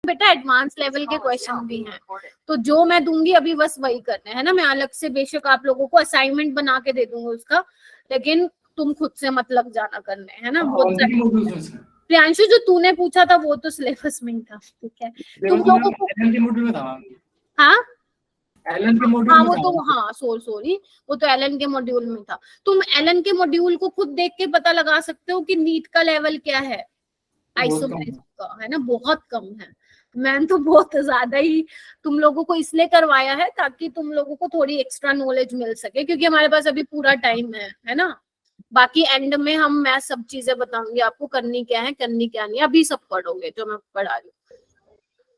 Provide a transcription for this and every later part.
बेटा advance level के question भी हैं, तो जो मैं दूंगी अभी बस वही करना है ना। मैं अलग से बेशक आप लोगों को असाइनमेंट बना के दे दूंगी उसका, लेकिन तुम खुद से मत लग जाना करने, है ना। प्रियांशु जो तूने पूछा था वो तो सिलेबस में ही था, ठीक है। तुम लोगों को हाँ एलन के मॉड्यूल हाँ में वो तो हाँ सॉरी वो तो एलन के मॉड्यूल में था। तुम एलन के मॉड्यूल को खुद देख के पता लगा सकते हो कि नीट का लेवल क्या है आइसोमेरिज्म का, है ना, बहुत कम है। मैंने तो बहुत ज्यादा ही तुम लोगों को इसलिए करवाया है ताकि तुम लोगों को थोड़ी एक्स्ट्रा नॉलेज मिल सके, क्योंकि हमारे पास अभी पूरा टाइम है ना। बाकी एंड में मैं सब चीजें बताऊंगी आपको, करनी क्या है करनी क्या नहीं, अभी सब पढ़ोगे जो मैं पढ़ा रही हूँ।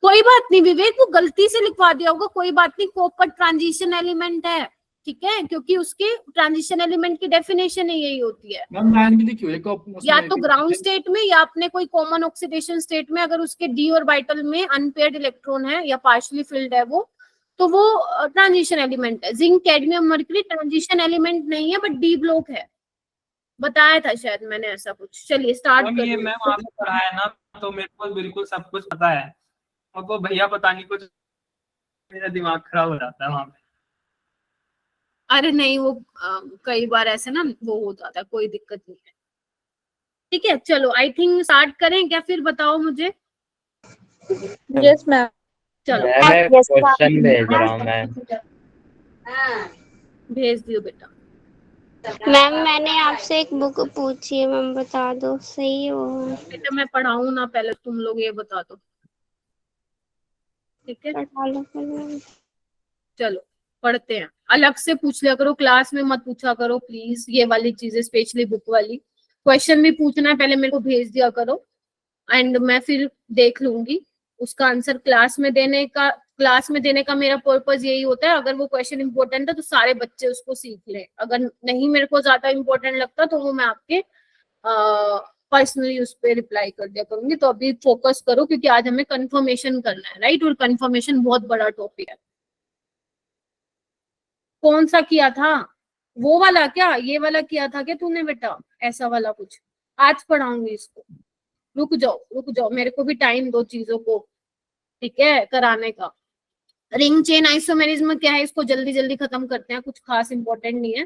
कोई बात नहीं विवेक, वो गलती से लिखवा दिया होगा, कोई बात नहीं। कोपर ट्रांजिशन एलिमेंट है, ठीक है, क्योंकि उसके ट्रांजिशन एलिमेंट की डेफिनेशन ही यही होती है। या तो ग्राउंड स्टेट में या अपने कोई कॉमन ऑक्सीडेशन स्टेट में अगर उसके डी ऑर्बिटल में अनपेयर्ड इलेक्ट्रॉन है या पार्शियली फिल्ड है वो, तो वो ट्रांजिशन एलिमेंट है। Zinc cadmium mercury transition element नहीं है बट डी ब्लॉक है, बताया था शायद मैंने ऐसा कुछ। चलिए स्टार्ट करिए। ये मैम आपने पढ़ाया ना, तो मेरे को बिल्कुल सब कुछ पता है, और वो भैया पता नहीं कुछ, मेरा दिमाग खराब हो जाता है वहां पे। अरे नहीं वो कई बार ऐसे ना वो हो जाता है, कोई दिक्कत नहीं है, ठीक है। चलो आई थिंक स्टार्ट करें क्या, फिर बताओ मुझे। Yes ma'am. चलो मैं क्वेश्चन भेज रहा हूँ मैं। भेज दियो बेटा। मैम मैंने आपसे एक बुक पूछी है, मैम बता दो सही है वो। बेटा मैं पढ़ाऊं ना, पहले तुम लोग ये बता दो, ठीक है। चलो पढ़ते हैं, अलग से पूछ लिया करो, क्लास में मत पूछा करो प्लीज ये वाली चीजें, स्पेशली बुक वाली। क्वेश्चन भी पूछना है पहले मेरे को भेज दिया करो, एंड मैं फिर देख लूंगी उसका आंसर। क्लास में देने का मेरा पर्पस यही होता है, अगर वो क्वेश्चन इंपॉर्टेंट है तो सारे बच्चे उसको सीख लें, अगर नहीं मेरे को ज्यादा इंपॉर्टेंट लगता तो वो मैं आपके पर्सनली उस पर रिप्लाई कर दिया करूंगी। तो अभी फोकस करो क्योंकि आज हमें कंफर्मेशन करना है, राइट, और कंफर्मेशन बहुत बड़ा टॉपिक है। कौन सा किया था, वो वाला क्या, ये वाला किया था क्या तूने बेटा, ऐसा वाला कुछ? आज पढ़ाऊंगी इसको, रुक जाओ मेरे को भी टाइम दो चीजों को, ठीक है, कराने का। रिंग चेन आइसोमेरिज्म क्या है, इसको जल्दी जल्दी खत्म करते हैं, कुछ खास इंपॉर्टेंट नहीं है,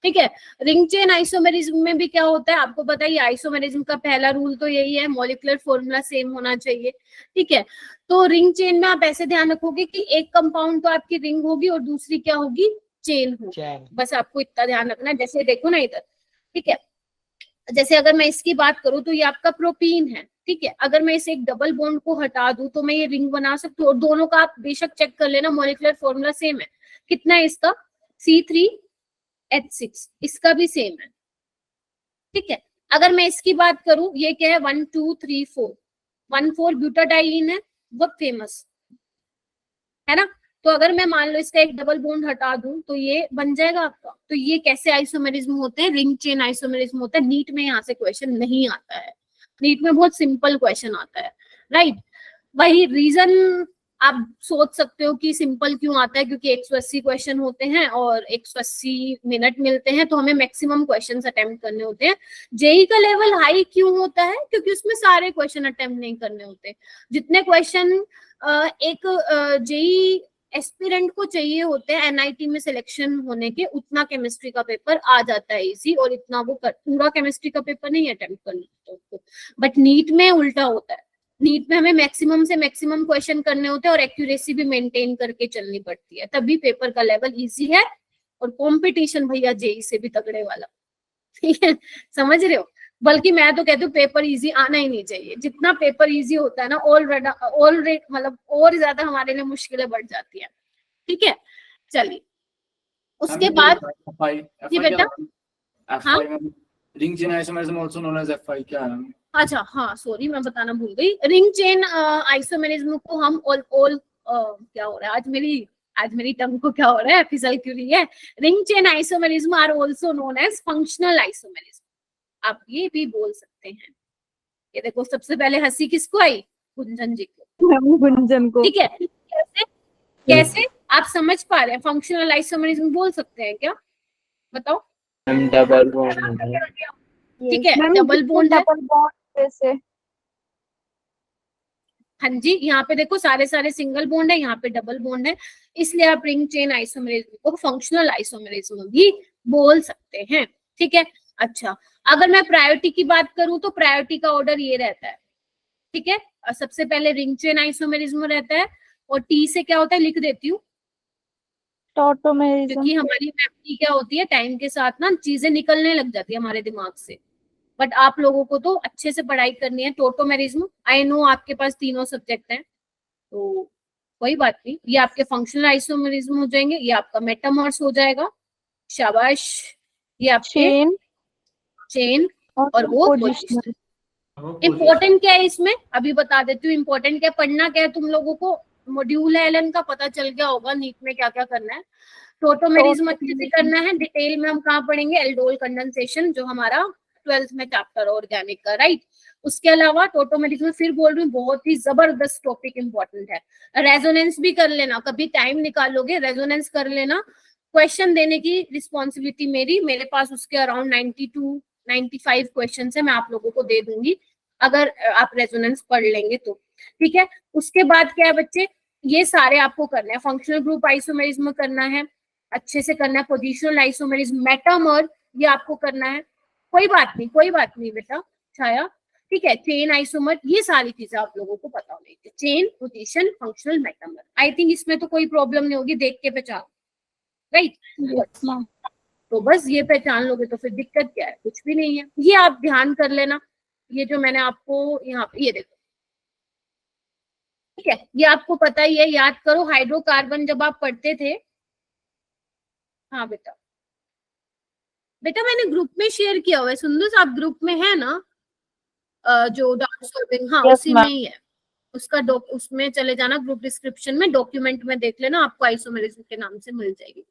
ठीक है। रिंग चेन आइसोमेरिज्म में भी क्या होता है आपको पता है, आइसोमेरिज्म का पहला रूल तो यही है, मॉलिक्यूलर फॉर्मूला सेम होना चाहिए, ठीक है। तो रिंग चेन में आप ऐसे ध्यान रखोगे कि एक कंपाउंड तो आपकी रिंग होगी और दूसरी क्या होगी, चेन होगी, बस आपको इतना ध्यान रखना है। जैसे देखो ना इधर, ठीक है, जैसे अगर मैं इसकी बात करूं तो ये आपका प्रोपीन है, ठीक है। अगर मैं इसे एक डबल बॉन्ड को हटा दूं तो मैं ये रिंग बना सकती हूँ, और दोनों का आप बेशक चेक कर लेना, मॉलिक्यूलर फॉर्मूला सेम है। कितना है इसका, C3H6, इसका भी सेम है, ठीक है। अगर मैं इसकी बात करूं, ये क्या है 1 2 3 4, 1,4 ब्यूटाडाइलिन है, बहुत फेमस है ना। तो अगर मैं मान लो इसका एक डबल बॉन्ड हटा दूं तो ये बन जाएगा आपका। तो ये कैसे आइसोमेरिज्म होते हैं, रिंग चेन आइसोमेरिज्म होता है। नीट में यहाँ से क्वेश्चन नहीं आता है, नीट में बहुत सिंपल क्वेश्चन आता है, राइट। वही रीजन आप सोच सकते हो कि सिंपल क्यों आता है, क्योंकि 180 क्वेश्चन होते हैं और 180 मिनट मिलते हैं, तो हमें मैक्सिमम क्वेश्चंस अटेम्प्ट करने होते हैं। जेई का लेवल हाई क्यों होता है, क्योंकि उसमें सारे क्वेश्चन अटेम्प्ट नहीं करने होते। जितने क्वेश्चन एक जेई एस्पिरेंट को चाहिए होते हैं एनआईटी में सिलेक्शन होने के, उतना केमिस्ट्री का पेपर आ जाता है इजी, और इतना वो पूरा केमिस्ट्री का पेपर नहीं अटेम्प्ट करना होता। बट नीट में उल्टा होता है, नीट में हमें मैक्सिमम से मैक्सिमम क्वेश्चन करने होते हैं और एक्यूरेसी भी मेंटेन करके चलनी पड़ती है, तभी पेपर का लेवल इजी है। और कंपटीशन भैया जेई से भी तगड़े वाला, ठीक है, समझ रहे हो। बल्कि मैं तो कहती हूँ पेपर इजी आना ही नहीं चाहिए, जितना पेपर इजी होता है ना ऑलरेडी मतलब और ज्यादा हमारे लिए मुश्किलें बढ़ जाती है, ठीक है। चलिए उसके बाद जी बेटा, हाँ ring chain isomerism also known as F5 क्या है? अच्छा हाँ सॉरी मैं बताना भूल गई। रिंग चेन आइसोमेरिज्म को हम क्या हो रहा है आज मेरी टंग को क्या हो रहा है, फिसल क्यों रही है। Ring chain isomerism are also known as functional isomerism, आप ये भी बोल सकते हैं। ये देखो सबसे पहले हंसी किसको आई, गुंजन जी को, गुंजन को, ठीक है। कैसे आप समझ पा रहे हैं, फंक्शनल आइसोमेरिज्म बोल सकते हैं क्या, बताओ। डबल बॉन्ड, ठीक है, डबल बॉन्ड है, डबल बॉन्ड से हाँ जी, यहाँ पे देखो सारे सिंगल बॉन्ड है, यहाँ पे डबल बॉन्ड है, इसलिए आप रिंग चेन आइसोमेरिज्म को फंक्शनल आइसोमेरिज्म भी बोल सकते हैं। ठीक है, अच्छा अगर मैं प्रायोरिटी की बात करूं तो प्रायोरिटी का ऑर्डर ये रहता है। ठीक है, सबसे पहले रिंग चेन आइसोमेरिज्म रहता है, और टी से क्या होता है लिख देती हूँ, टॉटोमेरिज्म। क्योंकि हमारी मेमोरी क्या होती है, टाइम के साथ ना चीजें निकलने लग जाती है हमारे दिमाग से, बट आप लोगों को तो अच्छे से पढ़ाई करनी है। टोटोमेरिज्म, आई नो आपके पास तीनों सब्जेक्ट हैं, तो कोई बात नहीं, ये आपके फंक्शनल आइसोमेरिज्म हो जाएंगे, ये आपका मेटामर्स हो जाएगा, शाबाश, ये आपके चेन और वो पोजिशनल। इम्पोर्टेंट क्या है इसमें, अभी बता देती हूँ इम्पोर्टेंट क्या है, पढ़ना क्या है तुम लोगों को, मॉड्यूल है एलन का, पता चल गया होगा नीट में क्या क्या करना है। टोटोमेरिज्म अच्छे से करना है, डिटेल में हम कहाँ पढ़ेंगे, एल्डोल कंडेंसेशन जो हमारा 12th में चैप्टर ऑर्गेनिक का, राइट। उसके अलावा टोटोमेरिज्म फिर बोल रही हूँ बहुत ही जबरदस्त टॉपिक इंपॉर्टेंट है। रेजोनेंस भी कर लेना, कभी टाइम निकालोगे रेजोनेंस कर लेना, क्वेश्चन देने की रिस्पॉन्सिबिलिटी मेरी, मेरे पास उसके अराउंड 92-95 क्वेश्चन है, मैं आप लोगों को दे दूंगी अगर आप रेजोनेंस पढ़ लेंगे तो। ठीक है, उसके बाद क्या है बच्चे, ये सारे आपको करना है, फंक्शनल ग्रुप आइसोमेरिज्म करना है, अच्छे से करना है, पोजिशनल आइसोमेरिज्म, मेटामर ये आपको करना है, कोई बात नहीं बेटा छाया, ठीक है। चेन आइसोमर, ये सारी चीजें आप लोगों को पता होनी चाहिए, chain, position, functional, metamer. I think इसमें तो कोई प्रॉब्लम नहीं होगी, देख के पहचान, राइट। तो बस ये पहचान लोगे तो फिर दिक्कत क्या है, कुछ भी नहीं है। ये आप ध्यान कर लेना, ये जो मैंने आपको यहाँ पे ये देखो, ठीक है, ये आपको पता ही है, याद करो हाइड्रोकार्बन जब आप पढ़ते थे। हाँ बेटा मैंने ग्रुप में शेयर किया हुआ है, सुंदर आप ग्रुप में है ना, जो डाउट सॉल्विंग, हाँ yes, उसी में ही है, उसका उसमें चले जाना, ग्रुप डिस्क्रिप्शन में डॉक्यूमेंट में देख लेना, आपको आइसोमेरिज्म के नाम से मिल जाएगी।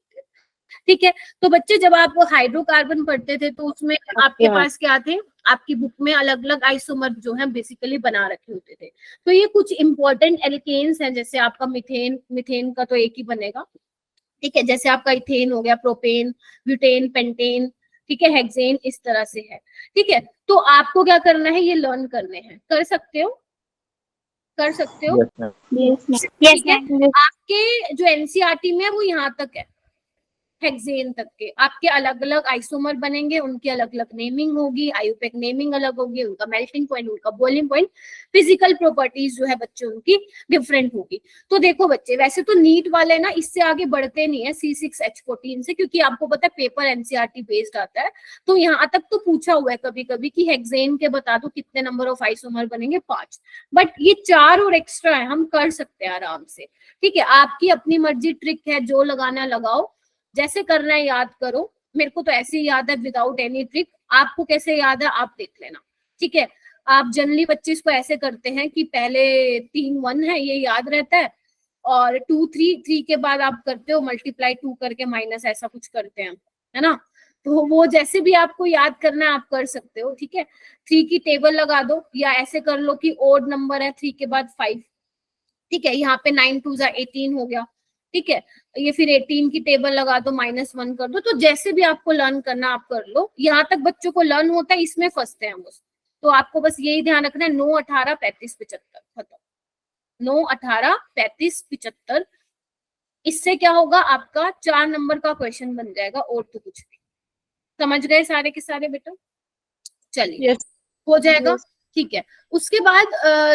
ठीक है, तो बच्चे जब आप हाइड्रोकार्बन पढ़ते थे तो उसमें आपके पास क्या थे, आपकी बुक में अलग अलग आइसोमर जो है बेसिकली बना रखे होते थे। तो ये कुछ इंपॉर्टेंट एल्केन्स हैं, जैसे आपका मिथेन का तो एक ही बनेगा, ठीक है, जैसे आपका इथेन हो गया, प्रोपेन, ब्यूटेन, पेंटेन, ठीक है, हेक्सेन, इस तरह से है। ठीक है, तो आपको क्या करना है, ये लर्न करने हैं, कर सकते हो ठीक है। आपके जो एनसीईआरटी में है वो यहाँ तक है, हेक्सेन तक के, आपके अलग अलग आइसोमर बनेंगे, उनकी अलग अलग नेमिंग होगी, आईयूपीएसी नेमिंग अलग होगी, उनका मेल्टिंग पॉइंट, उनका बॉइलिंग पॉइंट, फिजिकल प्रॉपर्टीज जो है बच्चे उनकी डिफरेंट होगी। तो देखो बच्चे, वैसे तो नीट वाले ना इससे आगे बढ़ते नहीं है C6H14 से, क्योंकि आपको पता है पेपर एनसीईआरटी बेस्ड आता है, तो यहाँ तक तो पूछा हुआ है कभी कभी कि हेक्सेन के बता दो कितने नंबर ऑफ आइसोमर बनेंगे, 5, बट ये 4 और एक्स्ट्रा है, हम कर सकते हैं आराम से। ठीक है, आपकी अपनी मर्जी, ट्रिक है, जो लगाना लगाओ, जैसे करना है याद करो, मेरे को तो ऐसे ही याद है विदाउट एनी ट्रिक, आपको कैसे याद है आप देख लेना। ठीक है, आप जनरली बच्चे इसको ऐसे करते हैं कि पहले 3 1 है ये याद रहता है, और 2 3 के बाद आप करते हो मल्टीप्लाई 2 करके माइनस, ऐसा कुछ करते हैं, है ना। तो वो जैसे भी आपको याद करना है आप कर सकते हो। ठीक है, 3 की टेबल लगा दो, या ऐसे कर लो कि ओड नंबर है 3 के बाद 5, ठीक है, यहाँ पे 9 2 18 हो गया, ठीक है, ये फिर 18 की टेबल लगा दो, -1 कर दो, तो जैसे भी आपको लर्न करना आप कर लो। यहाँ तक बच्चों को लर्न होता है, इसमें फंसते हैं बस, तो आपको बस यही ध्यान रखना है, 9 18 35 75 खत्म, 9 18 35 75, इससे क्या होगा, आपका 4 नंबर का क्वेश्चन बन जाएगा, और तो कुछ नहीं। समझ गए सारे के सारे बेटा, चलिए हो जाएगा। ठीक है, उसके बाद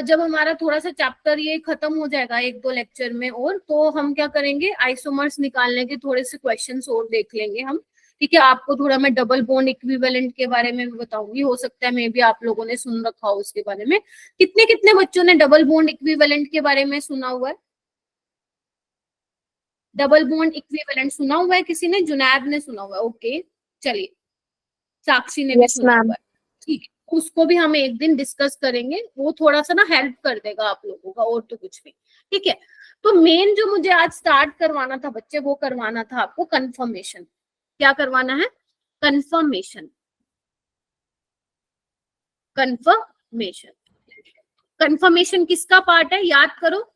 जब हमारा थोड़ा सा चैप्टर ये खत्म हो जाएगा 1-2 लेक्चर में, और तो हम क्या करेंगे, आइसोमर्स निकालने के थोड़े से क्वेश्चंस और देख लेंगे हम। ठीक है, आपको थोड़ा मैं डबल बॉन्ड इक्विवेलेंट के बारे में भी बताऊंगी, हो सकता है मे भी आप लोगों ने सुन रखा हो उसके बारे में। कितने कितने बच्चों ने डबल बॉन्ड इक्विवेलेंट के बारे में सुना हुआ है, डबल बॉन्ड इक्विवेलेंट सुना हुआ है किसी ने, जुनैद ने सुना हुआ है, ओके चलिए, साक्षी ने भी सुना हुआ है, ठीक है, उसको भी हम एक दिन डिस्कस करेंगे, वो थोड़ा सा ना हेल्प कर देगा आप लोगों का, और तो कुछ नहीं। ठीक है, तो मेन जो मुझे आज स्टार्ट करवाना था बच्चे, वो करवाना था आपको कंफर्मेशन। क्या करवाना है, कंफर्मेशन। कंफर्मेशन किसका पार्ट है, याद करो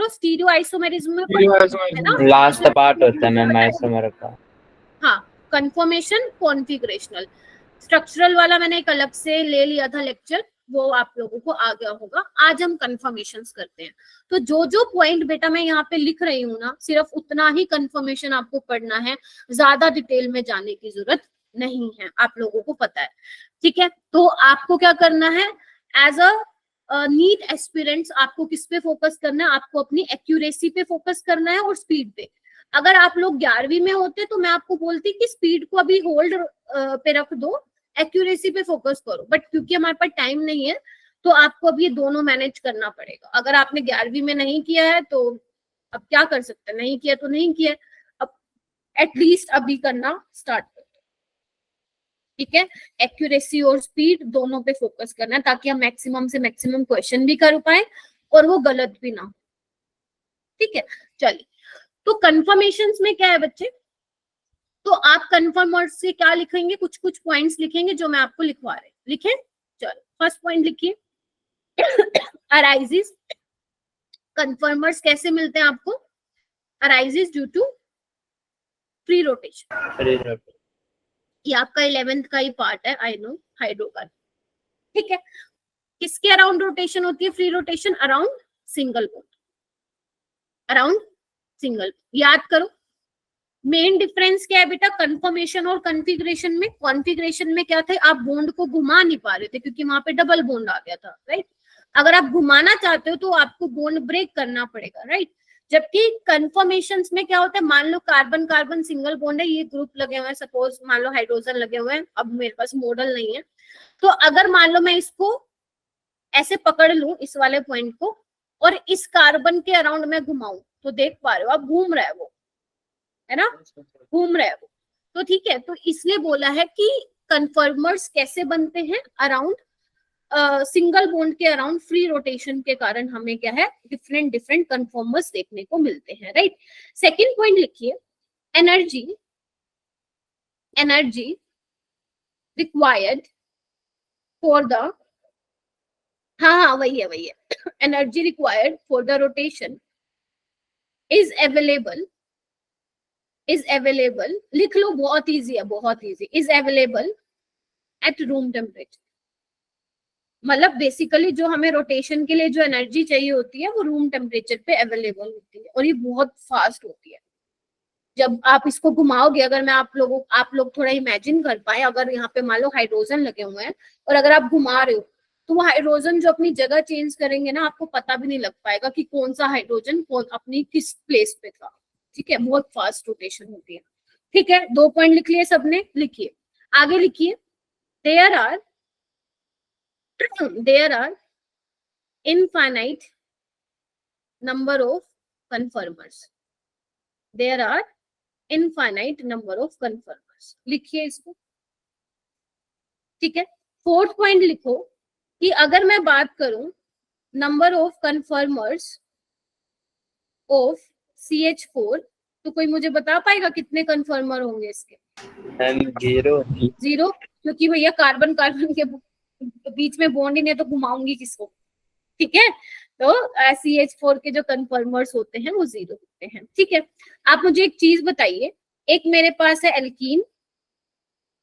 स्टीरियो आइसोमेरिज्म में है ना, लास्ट पार्ट होता है मैम आइसोमर का। हाँ, कंफर्मेशन, कॉन्फिगरेशनल, स्ट्रक्चरल वाला मैंने एक अलग से ले लिया था लेक्चर, वो आप लोगों को आ गया होगा। आज हम कंफर्मेशंस करते हैं। तो जो जो पॉइंट बेटा मैं यहाँ पे लिख रही हूँ ना, सिर्फ उतना ही कंफर्मेशन आपको पढ़ना है, ज्यादा डिटेल में जाने की जरूरत नहीं है, आप लोगों को पता है, ठीक है। तो आपको क्या करना है, एज अ नीट एस्पिरेंट्स आपको किस पे फोकस करना है, आपको अपनी एक्यूरेसी पे फोकस करना है और स्पीड पे। अगर आप लोग 11वीं में होते तो मैं आपको बोलती कि स्पीड को अभी होल्ड पे रख दो, एक्यूरेसी पे फोकस करो, बट क्योंकि हमारे पास टाइम नहीं है तो आपको अब ये दोनों मैनेज करना पड़ेगा। अगर आपने 11वीं में नहीं किया है तो अब क्या कर सकते हैं, नहीं किया तो नहीं किया, अब एटलीस्ट अभी करना स्टार्ट करो, ठीक है। एक्यूरेसी और स्पीड दोनों पे फोकस करना है ताकि हम मैक्सिमम से मैक्सिमम क्वेश्चन भी कर पाए और वो गलत भी ना हो, ठीक है। चलिए, तो कंफर्मेशंस में क्या है बच्चे, तो आप कंफर्मर्स से क्या लिखेंगे, कुछ कुछ पॉइंट्स लिखेंगे जो मैं आपको लिखवा रही हूँ, लिखे। चलो फर्स्ट पॉइंट लिखिए, अराइजेस, कंफर्मर्स कैसे मिलते हैं आपको, arises due to free rotation, ये आपका 11th का ही पार्ट है, आई नो, हाइड्रो का, ठीक है। किसके अराउंड रोटेशन होती है free rotation, around single bond, around single. याद करो मेन डिफरेंस क्या है बेटा कंफर्मेशन और कॉन्फ़िगरेशन में। कॉन्फ़िगरेशन में क्या थे, आप बॉन्ड को घुमा नहीं पा रहे थे क्योंकि वहां पे डबल बॉन्ड आ गया था, राइट। अगर आप घुमाना चाहते हो तो आपको बॉन्ड ब्रेक करना पड़ेगा, राइट। जबकि कन्फर्मेशंस में क्या होता है, मान low carbon carbon single bond है, ये ग्रुप लगे हुए हैं, सपोज मान लो हाइड्रोजन लगे हुए हैं, अब मेरे पास मॉडल नहीं है, तो अगर मान लो मैं इसको ऐसे पकड़ लूं इस वाले पॉइंट को और इस कार्बन के अराउंड में घुमाऊं, तो देख पा रहे हो आप घूम रहा है वो, है ना, घूम रहा है वो, तो ठीक है। तो इसलिए बोला है कि कन्फर्मर्स कैसे बनते हैं, अराउंड सिंगल बॉन्ड के अराउंड फ्री रोटेशन के कारण हमें क्या है, डिफरेंट डिफरेंट कन्फर्मर्स देखने को मिलते हैं, राइट। सेकंड पॉइंट लिखिए, energy, energy required for the, हाँ वही है, energy required for the rotation is available, is available, लिख लो, बहुत इजी है, बहुत easy, is available at room temperature. मतलब बेसिकली जो हमें रोटेशन के लिए जो एनर्जी चाहिए होती है वो रूम टेम्परेचर पे अवेलेबल होती है और ये बहुत फास्ट होती है। जब आप इसको घुमाओगे, अगर मैं आप लोग थोड़ा इमेजिन कर पाए, अगर यहाँ पे मान लो हाइड्रोजन लगे हुए हैं और अगर आप घुमा रहे हो तो वो हाइड्रोजन जो अपनी जगह चेंज करेंगे ना, आपको पता भी नहीं लग पाएगा कि कौन सा हाइड्रोजन कौन अपनी किस प्लेस पे था, ठीक है। बहुत फास्ट रोटेशन होती है, ठीक है। 2 पॉइंट लिख लिए सबने, लिखिए आगे, लिखिए there are infinite number of conformers, there are infinite number of conformers, लिखिए इसको, ठीक है। 4th पॉइंट लिखो कि अगर मैं बात करूं number of conformers of CH4, तो कोई मुझे बता पाएगा कितने कन्फर्मर होंगे इसके? जीरो, क्योंकि भैया कार्बन कार्बन के बीच में बॉन्ड ही नहीं, तो घुमाऊंगी किसको, ठीक है। तो CH4 के जो कन्फर्मर्स होते हैं वो 0 होते हैं, ठीक है। आप मुझे एक चीज बताइए, एक मेरे पास है एल्कीन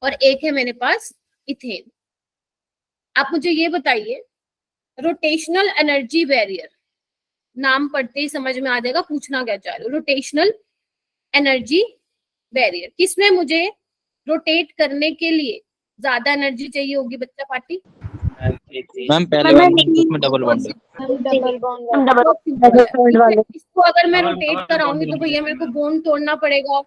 और एक है मेरे पास इथेन। आप मुझे ये बताइए, रोटेशनल एनर्जी बैरियर, नाम पढ़ते ही समझ में आ जाएगा पूछना क्या चाह रहे हो। रोटेशनल एनर्जी बैरियर, किसमें मुझे रोटेट करने के लिए ज्यादा एनर्जी चाहिए होगी बच्चा पार्टी? मैम पहले वाले में डबल बॉन्ड है। इसको अगर मैं रोटेट कराऊंगी तो भैया मेरे को बॉन्ड तोड़ना पड़ेगा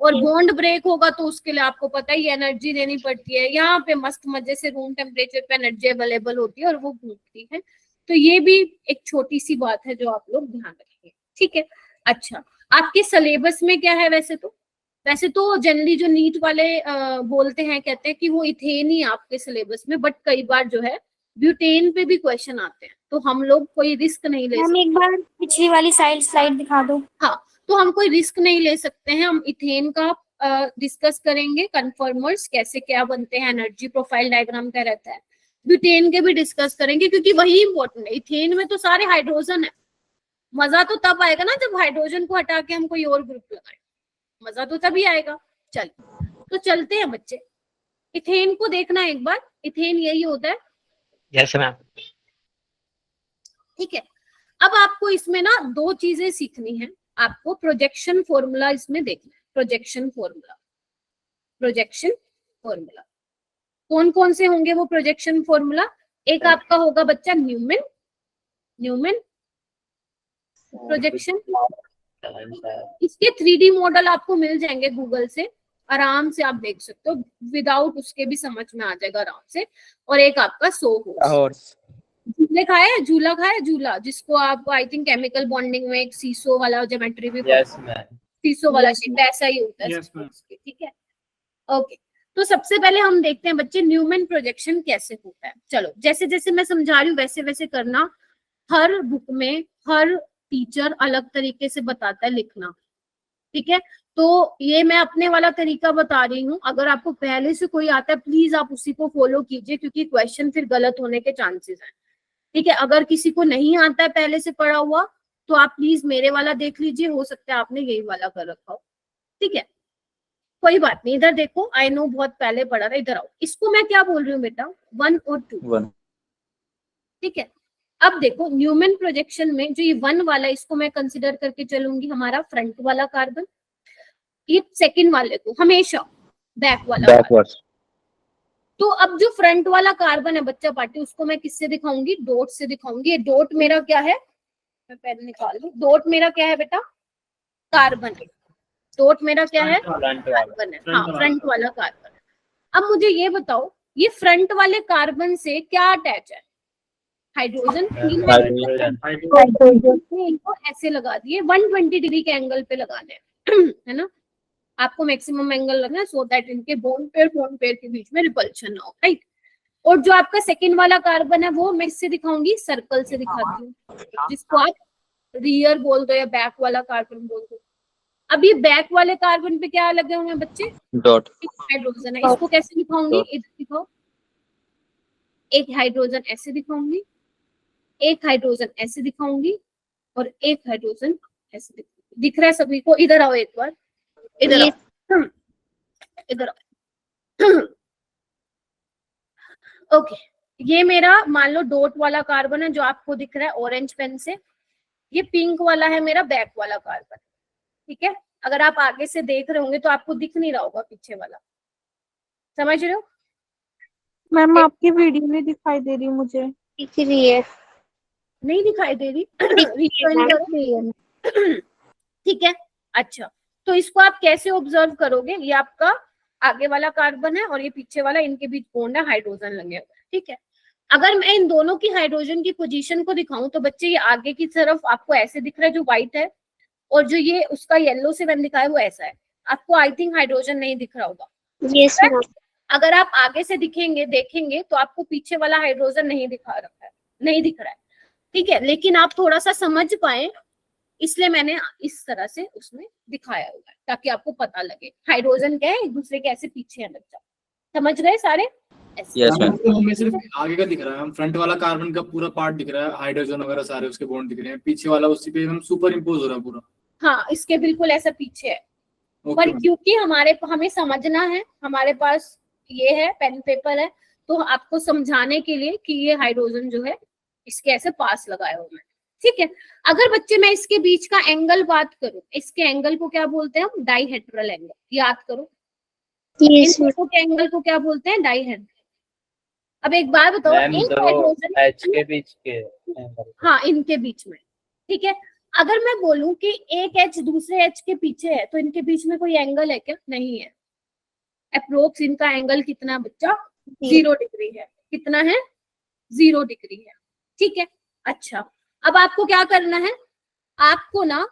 और बॉन्ड ब्रेक होगा तो उसके लिए आपको पता ही एनर्जी देनी पड़ती है। यहाँ पे मस्त मजे से रूम टेम्परेचर पे एनर्जी अवेलेबल होती है और वो घूमती है, तो ये भी एक छोटी सी बात है जो आप लोग ध्यान रखेंगे, ठीक है। अच्छा, आपके सिलेबस में क्या है? वैसे तो जनरली जो नीट वाले बोलते हैं, कहते हैं कि वो इथेन ही आपके सिलेबस में, बट कई बार जो है ब्यूटेन पे भी क्वेश्चन आते हैं, तो हम लोग कोई रिस्क नहीं ले सकते। एक बार पिछली वाली स्लाइड दिखा दो। हाँ, तो हम कोई रिस्क नहीं ले सकते हैं, हम इथेन का डिस्कस करेंगे, कन्फर्मर्स कैसे क्या बनते हैं, एनर्जी प्रोफाइल डायग्राम क्या रहता है, ब्यूटेन के भी डिस्कस करेंगे क्योंकि वही इंपॉर्टेंट है। इथेन में तो सारे हाइड्रोजन है, मजा तो तब आएगा ना जब हाइड्रोजन को हटा के हम कोई और ग्रुप लगाए, मजा तो तभी आएगा। चलिए तो चलते हैं बच्चे, इथेन को देखना एक बार। इथेन यही होता है, यस मैम। ठीक है, अब आपको इसमें ना दो चीजें सीखनी है। आपको प्रोजेक्शन फॉर्मूला इसमें देखना है। प्रोजेक्शन फॉर्मूला, प्रोजेक्शन फॉर्मूला कौन कौन से होंगे वो प्रोजेक्शन फॉर्मूला? एक आपका होगा बच्चा न्यूमन, न्यूमन प्रोजेक्शन। इसके 3D मॉडल आपको मिल जाएंगे गूगल से, आराम से आप देख सकते हो, विदाउट उसके भी समझ में आ जाएगा आराम से। और एक आपका सो हॉर्स, झूले खाया है, झूला खाया, झूला जिसको आप आई थिंक केमिकल बॉन्डिंग में एक सीसो वाला ज्योमेट्री भी, यस मैम। सीसो वाला शेप ऐसा ही होता है। Yes, ma'am. ठीक है, ओके। तो सबसे पहले हम देखते हैं बच्चे न्यूमन प्रोजेक्शन कैसे होता है। चलो, जैसे जैसे मैं समझा रही हूँ वैसे वैसे करना। हर बुक में हर टीचर अलग तरीके से बताता है लिखना, ठीक है? तो ये मैं अपने वाला तरीका बता रही हूँ। अगर आपको पहले से कोई आता है प्लीज आप उसी को फॉलो कीजिए, क्योंकि क्वेश्चन फिर गलत होने के चांसेस हैं। ठीक है, अगर किसी को नहीं आता है पहले से पढ़ा हुआ तो आप प्लीज मेरे वाला देख लीजिए, हो सकता है आपने यही वाला कर रखा हो। ठीक है, कोई बात नहीं। इधर देखो, आई नो बहुत पहले पढ़ा था, इधर आओ। इसको मैं क्या बोल रही हूँ बेटा? 1 और 2। 1। ठीक है, अब देखो न्यूमन प्रोजेक्शन में जो ये 1 वाला, इसको मैं कंसिडर करके चलूंगी हमारा फ्रंट वाला कार्बन। ये सेकंड वाले को हमेशा बैक वाला कार्बन। बैकवर्ड्स। तो अब जो फ्रंट वाला कार्बन है बच्चा पार्टी, उसको मैं किससे दिखाऊंगी? डॉट से दिखाऊंगी। ये डॉट मेरा क्या है? मैं पेन निकाल लूं। डॉट मेरा क्या है बेटा? कार्बन है। डॉट मेरा क्या है? कार्बन है। हाँ, फ्रंट वाला कार्बन है। अब मुझे ये बताओ, ये फ्रंट वाले कार्बन से क्या अटैच है? हाइड्रोजन। इनको ऐसे लगा दिए, 120 डिग्री के एंगल पे लगाने हैं, है ना? आपको मैक्सिमम एंगल लगना है, सो दैट इनके बोन पेयर के बीच में रिपल्शन ना हो, राइट? और जो आपका सेकंड वाला कार्बन है वो मैं इससे दिखाऊंगी, सर्कल से दिखाती हूँ, जिसको आप रियर बोल दो या बैक वाला कार्बन बोल दो। अब ये बैक वाले कार्बन पे क्या लगे हुए हैं बच्चे? डॉट। हाइड्रोजन है। इसको कैसे दिखाऊंगी? इधर दिखाओ। एक हाइड्रोजन ऐसे दिखाऊंगी, एक हाइड्रोजन ऐसे दिखाऊंगी, और एक हाइड्रोजन ऐसे दिखाऊंगी। दिख रहा है सभी को? इधर आओ एक बार, इधर आओ, इधर आओ। ओके, ये मेरा मान लो डॉट वाला कार्बन है जो आपको दिख रहा है ऑरेंज पेन से। ये पिंक वाला है मेरा बैक वाला कार्बन। ठीक है, अगर आप आगे से देख रहे होंगे तो आपको दिख नहीं रहा होगा पीछे वाला। समझ रहे हो? मैम आपकी वीडियो नहीं दिखाई दे रही मुझे। दिख रही है। नहीं दिखाई दे रही? रिजॉइन करो। ठीक है, अच्छा। तो इसको आप कैसे ऑब्जर्व करोगे? ये आपका आगे वाला कार्बन है और ये पीछे वाला, इनके बीच बॉन्ड है, हाइड्रोजन लगे हुए। ठीक है, अगर मैं इन दोनों की हाइड्रोजन की पोजीशन को दिखाऊं तो बच्चे ये आगे की तरफ आपको ऐसे दिख रहा है जो व्हाइट है, और जो ये उसका येलो से मैंने दिखाया वो ऐसा है। आपको आई थिंक हाइड्रोजन नहीं दिख रहा होगा। Yes ma'am. अगर आप आगे से दिखेंगे देखेंगे तो आपको पीछे वाला हाइड्रोजन नहीं दिखा रखा है, नहीं दिख रहा है। ठीक है, लेकिन आप थोड़ा सा समझ पाए इसलिए मैंने इस तरह से उसमें दिखाया हुआ है, ताकि आपको पता लगे हाइड्रोजन क्या है, एक दूसरे के ऐसे पीछे है बच्चा। समझ गए सारे? Yes ma'am. तो हमें सिर्फ आगे का दिख रहा है, हम फ्रंट वाला कार्बन का पूरा पार्ट दिख रहा है, हाइड्रोजन वगैरह सारे उसके बॉन्ड दिख रहे हैं, पीछे वाला उसी पे हम सुपर इम्पोज हो रहा है पूरा। हाँ, इसके बिल्कुल ऐसा पीछे है। ओके पर मैम। क्योंकि हमें समझना है, हमारे पास ये है पेन पेपर है, तो आपको समझाने के लिए कि ये हाइड्रोजन जो है इसके ऐसे पास लगाए हुए हैं। ठीक है, अगर बच्चे मैं इसके बीच का एंगल बात करूं, इसके एंगल को क्या बोलते हैं हम? Dihedral angle. याद करो, यस इन दोनों के एंगल को क्या बोलते हैं? डाइहेड्रल। अब एक बात बताओ, एक हाइड्रोजन एच के बीच के, हाँ इनके बीच में। ठीक है, अगर मैं बोलूं कि एक एच दूसरे एच के पीछे है तो इनके बीच में कोई एंगल है क्या? नहीं है। अप्रोक्स इनका एंगल कितना बच्चा? 0 डिग्री है। कितना है? 0 डिग्री है। ठीक है, अच्छा। अब आपको क्या करना है? आपको ना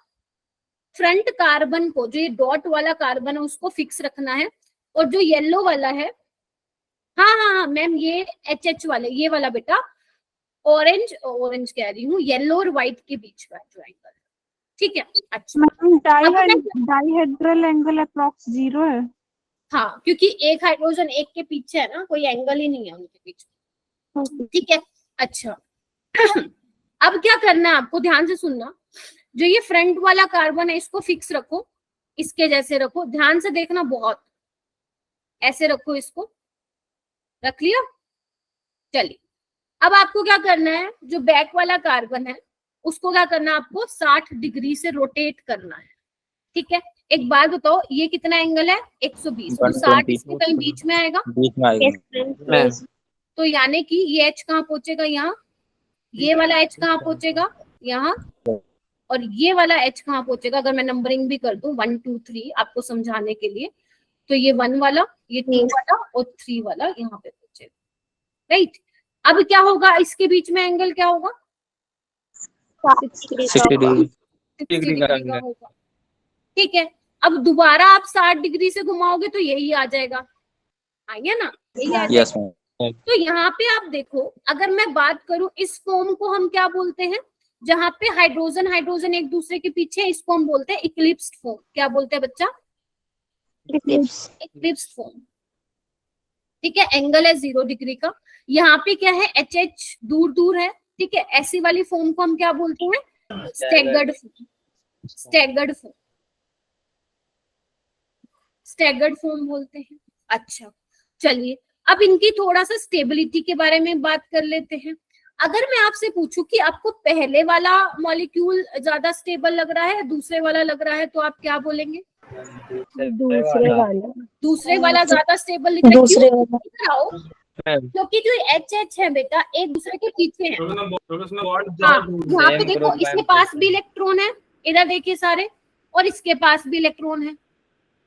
फ्रंट कार्बन को, जो ये डॉट वाला कार्बन है उसको फिक्स रखना है, और जो येलो वाला है, हाँ मैम, ये एच वाले, ये वाला बेटा ऑरेंज कह रही हूँ, येलो और व्हाइट के बीच का जो एंगल। ठीक है, अच्छा। मैम डाइहेड्रल एंगल अप्रॉक्स 0 है। हाँ, क्योंकि एक हाइड्रोजन एक के पीछे है ना, कोई एंगल ही नहीं है उनके बीच में। ठीक है, अच्छा। अब क्या करना है आपको? ध्यान से सुनना। जो ये फ्रंट वाला कार्बन है इसको फिक्स रखो, इसके जैसे रखो, ध्यान से देखना बहुत, ऐसे रखो, इसको रख लिया। चलिए, अब आपको क्या करना है, जो बैक वाला कार्बन है उसको क्या करना है, आपको 60 डिग्री से रोटेट करना है। ठीक है, एक बात बताओ, ये कितना एंगल है, 120, तो 60 120 इसके कहीं बीच में आएगा, बीच में आएगा। तो यानी कि ये एच कहाँ पहुंचेगा, यहाँ, ये वाला एच कहाँ पहुंचेगा, यहाँ, और ये वाला एच कहाँ पहुंचेगा। अगर मैं नंबरिंग भी कर दूं 1 2 3 आपको समझाने के लिए, तो ये 1 वाला, ये 2 वाला और 3 वाला यहाँ पे पहुंचेगा। राइट, अब क्या होगा, इसके बीच में एंगल क्या होगा, 60 डिग्री। 60 डिग्री का होगा। ठीक है, अब दोबारा आप 60 डिग्री से घुमाओगे तो यही आ जाएगा, आएगा ना, यही आ यस जाएगा। मैम। तो यहाँ पे आप देखो, अगर मैं बात करूं, इस फॉर्म को हम क्या बोलते हैं, जहाँ पे हाइड्रोजन हाइड्रोजन एक दूसरे के पीछे, इसको हम बोलते हैं इक्लिप्स्ड फॉर्म। क्या बोलते हैं बच्चा, इक्लिप्स्ड फॉर्म। ठीक है, एंगल है 0 डिग्री का। यहाँ पे क्या है, एच एच दूर दूर है। ठीक है, ऐसी वाली फॉर्म को हम क्या बोलते हैं, staggered form. Staggered form, staggered form बोलते हैं। अच्छा, चलिए अब इनकी थोड़ा सा स्टेबिलिटी के बारे में बात कर लेते हैं। अगर मैं आपसे पूछूं कि आपको पहले वाला मॉलिक्यूल ज्यादा स्टेबल लग रहा है, दूसरे वाला लग रहा है, तो आप क्या बोलेंगे, दूसरे वाला ज्यादा स्टेबल लिख रहे हो, क्योंकि जो एच एच है बेटा एक दूसरे के पीछे है। हाँ, यहाँ पे देखो, इसके पास भी इलेक्ट्रॉन है, इधर देखिए सारे, और इसके पास भी इलेक्ट्रॉन है।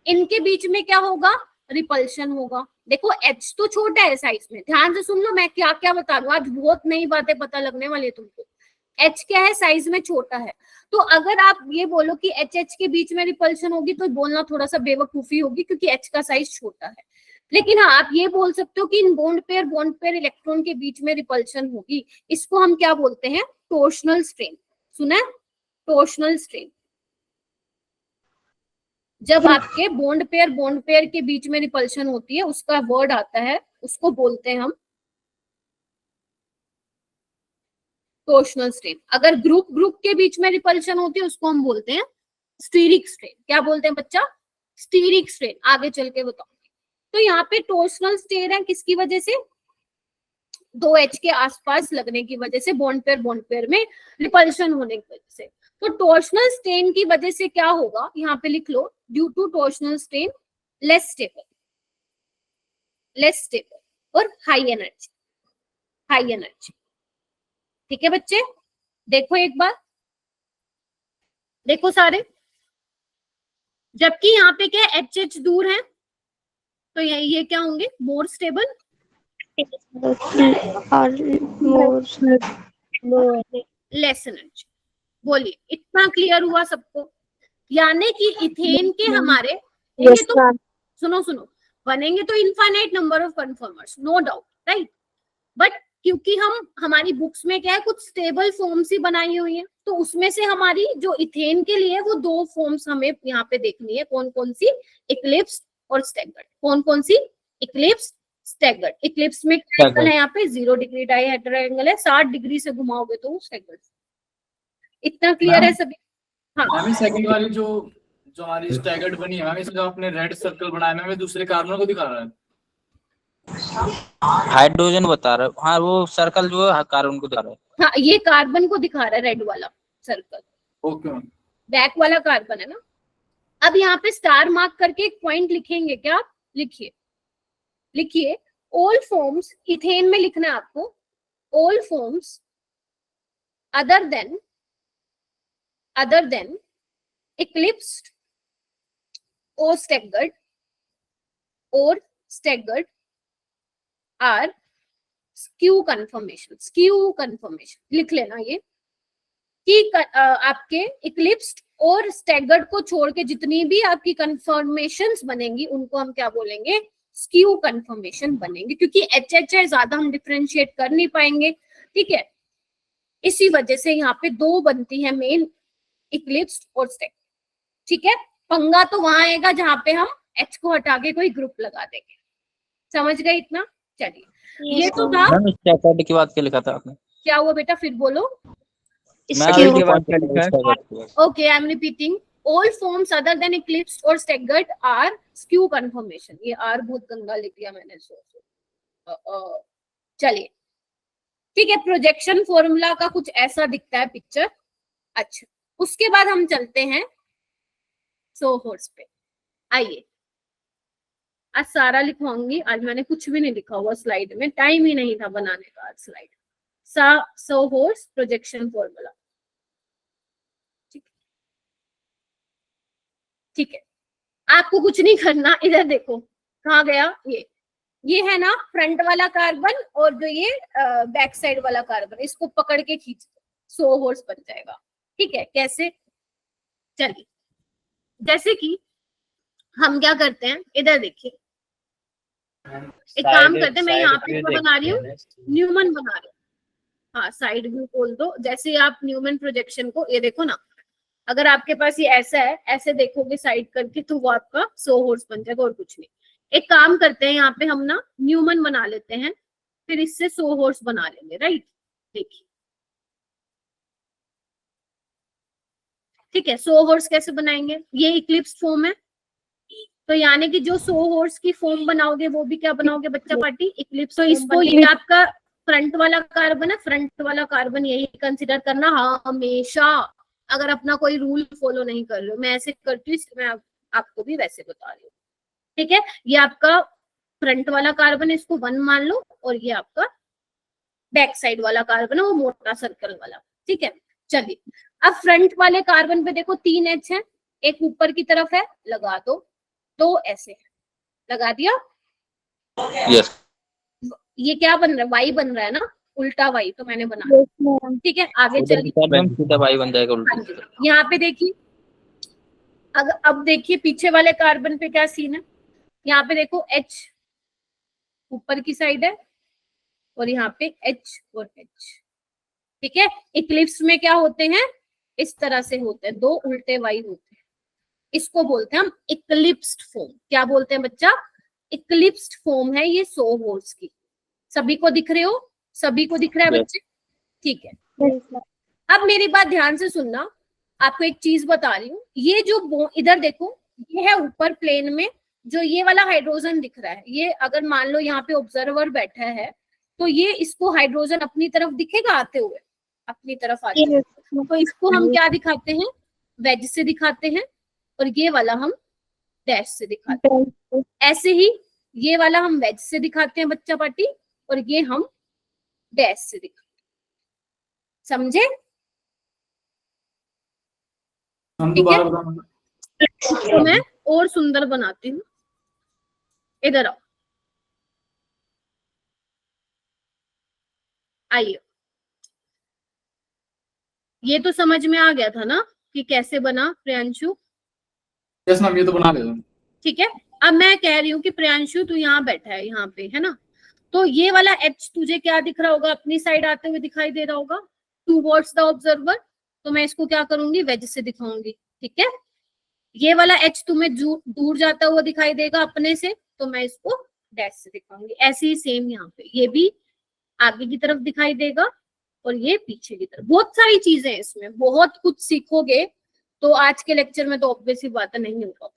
इनके बीच में क्या होगा, रिपल्शन होगा। देखो H तो छोटा है साइज में, ध्यान से सुन लो मैं क्या क्या बता रहा हूँ, आज बहुत नई बातें पता लगने वाली है तुमको। H क्या है, साइज में छोटा है, तो अगर आप ये बोलो कि HH के बीच में रिपल्शन होगी तो बोलना थोड़ा सा बेवकूफी होगी, क्योंकि H का साइज छोटा है। लेकिन हाँ, आप ये बोल सकते हो कि इन बॉन्ड पेयर इलेक्ट्रॉन के बीच में रिपल्शन होगी। इसको हम क्या बोलते हैं, टॉर्शनल स्ट्रेन। सुना है, टॉर्शनल स्ट्रेन। जब आपके बॉन्ड पेयर के बीच में रिपल्शन होती है, उसका वर्ड आता है, उसको बोलते हैं हम टॉर्शनल स्ट्रेन। अगर ग्रुप के बीच में रिपल्शन होती है, उसको हम बोलते हैं स्टीरिक स्ट्रेन। क्या बोलते हैं बच्चा, स्टीरिक स्ट्रेन। आगे चल के बताऊंगी। तो यहाँ पे टॉर्शनल स्ट्रेन है किसकी वजह से, 2H के आसपास लगने की वजह से, बॉन्ड पेयर में रिपल्शन होने की वजह से। तो टॉर्शनल स्ट्रेन की वजह से क्या होगा, यहाँ पे लिख लो, due to torsional strain less stable और हाई एनर्जी। ठीक है बच्चे, देखो एक बार, देखो सारे, जबकि यहाँ पे क्या एच एच दूर है, तो ये क्या होंगे, मोर स्टेबल और लेस एनर्जी। बोलिए, इतना क्लियर हुआ सबको। यानी कि इथेन के हमारे ये तो सुनो बनेंगे तो infinite number of conformers, no doubt, right. But क्योंकि हमारी बुक्स में क्या है, कुछ स्टेबल फॉर्म्स ही बनाई हुई है, तो उसमें से हमारी जो इथेन के लिए वो 2 फॉर्म्स हमें यहाँ पे देखनी है। कौन कौन सी, इक्लिप्स्ड और स्टैगर्ड। कौन कौन सी, इक्लिप्स्ड, स्टैगर्ड। इक्लिप्स में क्या एंगल है, यहाँ पे 0 डिग्री डायहेड्रल एंगल है, 60 डिग्री से घुमाओगे तो स्टैगर्ड। इतना क्लियर है सभी। हाँ, सेकंड वाली जो हमारी स्टैगर्ड बनी है, इसमें जो आपने रेड सर्कल बनाया है, हमें दूसरे कार्बन को दिखा रहा है, हाइड्रोजन बता रहा है। हाँ, वो सर्कल जो है कार्बन को दिखा रहा है। हाँ, ये कार्बन को दिखा रहा है, रेड वाला सर्कल। ओके, बैक वाला कार्बन है ना। अब यहाँ पे स्टार मार्क करके एक पॉइंट लिखेंगे क्या, लिखिए ऑल फॉर्म्स, इथेन में लिखना है आपको, all forms other than eclipsed और स्टैगर्ड आर स्क्यू कन्फर्मेशन। लिख लेना ये कि आपके इक्लिप्स्ड और स्टैगर्ड को छोड़ के जितनी भी आपकी कन्फर्मेशंस बनेंगी, उनको हम क्या बोलेंगे, स्क्यू कन्फर्मेशन बनेंगे, क्योंकि एच ज्यादा हम डिफरेंशिएट कर नहीं पाएंगे। ठीक है, इसी वजह से यहाँ पे 2 बनती है मेन, इक्लिप्स्ड और स्टैगर्ड। ठीक है, पंगा तो वहां आएगा जहां पे हम H को हटा के कोई ग्रुप लगा देंगे। समझ गए इतना। चलिए, ये तो था। मैम स्टैगर्ड की बात क्या लिखा था आपने, क्या हुआ बेटा, फिर बोलो। के बाद क्या लिखा है? Okay, I'm repeating. All forms other than eclipsed or staggered are skew conformation. ये R बहुत गंदा लिख दिया मैंने, चलिए ठीक है, प्रोजेक्शन फॉर्मूला का कुछ ऐसा दिखता है पिक्चर। अच्छा, उसके बाद हम चलते हैं सो हॉर्स पे। आइए, आज सारा लिखवाऊंगी, आज मैंने कुछ भी नहीं लिखा हुआ स्लाइड में, टाइम ही नहीं था बनाने का आज स्लाइड। सो हॉर्स प्रोजेक्शन फॉर्मूला, ठीक है। आपको कुछ नहीं करना, इधर देखो कहाँ गया, ये है ना फ्रंट वाला कार्बन, और जो ये बैक साइड वाला कार्बन, इसको पकड़ के खींच, सो हॉर्स बन जाएगा। ठीक है, कैसे, चलिए, जैसे कि हम क्या करते हैं, इधर देखिए, एक काम करते हैं, मैं यहाँ पे क्या बना रही हूँ, न्यूमन बना रही हूँ। हाँ, साइड व्यू खोल दो। जैसे आप न्यूमन प्रोजेक्शन को, ये देखो ना, अगर आपके पास ये ऐसा है, ऐसे देखोगे साइड करके, तो वो आपका सो हॉर्स बन जाएगा और कुछ नहीं। एक काम करते हैं, यहाँ पे हम ना न्यूमन बना लेते हैं, फिर इससे सो हॉर्स बना लेंगे, राइट। देखिए, ठीक है, सो हॉर्स कैसे बनाएंगे, ये इक्लिप्स फॉर्म है, तो यानी कि जो सो हॉर्स की फॉर्म बनाओगे वो भी क्या बनाओगे बच्चा पार्टी, इक्लिप्स। तो इसको, ये आपका फ्रंट वाला कार्बन है, फ्रंट वाला कार्बन यही कंसिडर करना हमेशा, अगर अपना कोई रूल फॉलो नहीं कर रहे हो। मैं ऐसे करती हूँ, इसलिए मैं आपको भी वैसे बता रही हूँ। ठीक है, ये आपका फ्रंट वाला कार्बन, इसको 1 मान लो, और ये आपका बैक साइड वाला कार्बन है, वो मोटा सर्कल वाला। ठीक है, चलिए, अब फ्रंट वाले कार्बन पे देखो 3 H है, एक ऊपर की तरफ है, लगा दो, 2 ऐसे है, लगा दिया। यस ये क्या बन रहा है, वाई बन रहा है ना, उल्टा वाई, तो मैंने बना। ठीक है, आगे चलिए, मैम सीधा वाई बन जाएगा उल्टा। यहाँ पे देखिए, अब देखिए पीछे वाले कार्बन पे क्या सीन है, यहाँ पे देखो H ऊपर की साइड है, और यहाँ पे H और H। ठीक है, इक्लिप्स में क्या होते हैं, इस तरह से होते हैं, 2 उल्टे वाई होते हैं, इसको बोलते हैं हम इक्लिप्स्ड फॉर्म। क्या बोलते हैं बच्चा, इक्लिप्स्ड फॉर्म है ये सो हॉर्स की। सभी को दिख रहे हो, सभी को दिख रहा है बच्चे, ठीक है। अब मेरी बात ध्यान से सुनना, आपको एक चीज बता रही हूँ, ये जो इधर देखो, ये है ऊपर प्लेन में, जो ये वाला हाइड्रोजन दिख रहा है, ये अगर मान लो यहाँ पे ऑब्जर्वर बैठा है, तो ये इसको हाइड्रोजन अपनी तरफ दिखेगा आते हुए, अपनी तरफ आते हुए, तो इसको हम क्या दिखाते हैं, वेज से दिखाते हैं, और ये वाला हम डैश से दिखाते हैं। ऐसे ही ये वाला हम वेज से दिखाते हैं बच्चा पार्टी, और ये हम डैश से दिखाते हैं, समझे। हम ठीक है, दोबारा बताना। तो मैं और सुंदर बनाती हूँ, इधर आओ, आइए, ये तो समझ में आ गया था ना कि कैसे बना प्रियांशु। यस मैम, ये तो बना लेते हैं। ठीक है, अब मैं कह रही हूँ कि प्रियांशु तू यहाँ बैठा है, यहाँ पे है ना, तो ये वाला H तुझे क्या दिख रहा होगा, अपनी साइड आते हुए दिखाई दे रहा होगा, टूवर्ड्स द ऑब्जर्वर, तो मैं इसको क्या करूंगी, वेज से दिखाऊंगी। ठीक है, ये वाला H तुम्हें दूर जाता हुआ दिखाई देगा अपने से, तो मैं इसको डैश से दिखाऊंगी। ऐसे ही सेम यहाँ पे, ये भी आगे की तरफ दिखाई देगा, और ये पीछे की तरफ। बहुत सारी चीजें हैं इसमें, बहुत कुछ सीखोगे, तो आज के लेक्चर में तो ऑब्वियस ही बात नहीं होगा।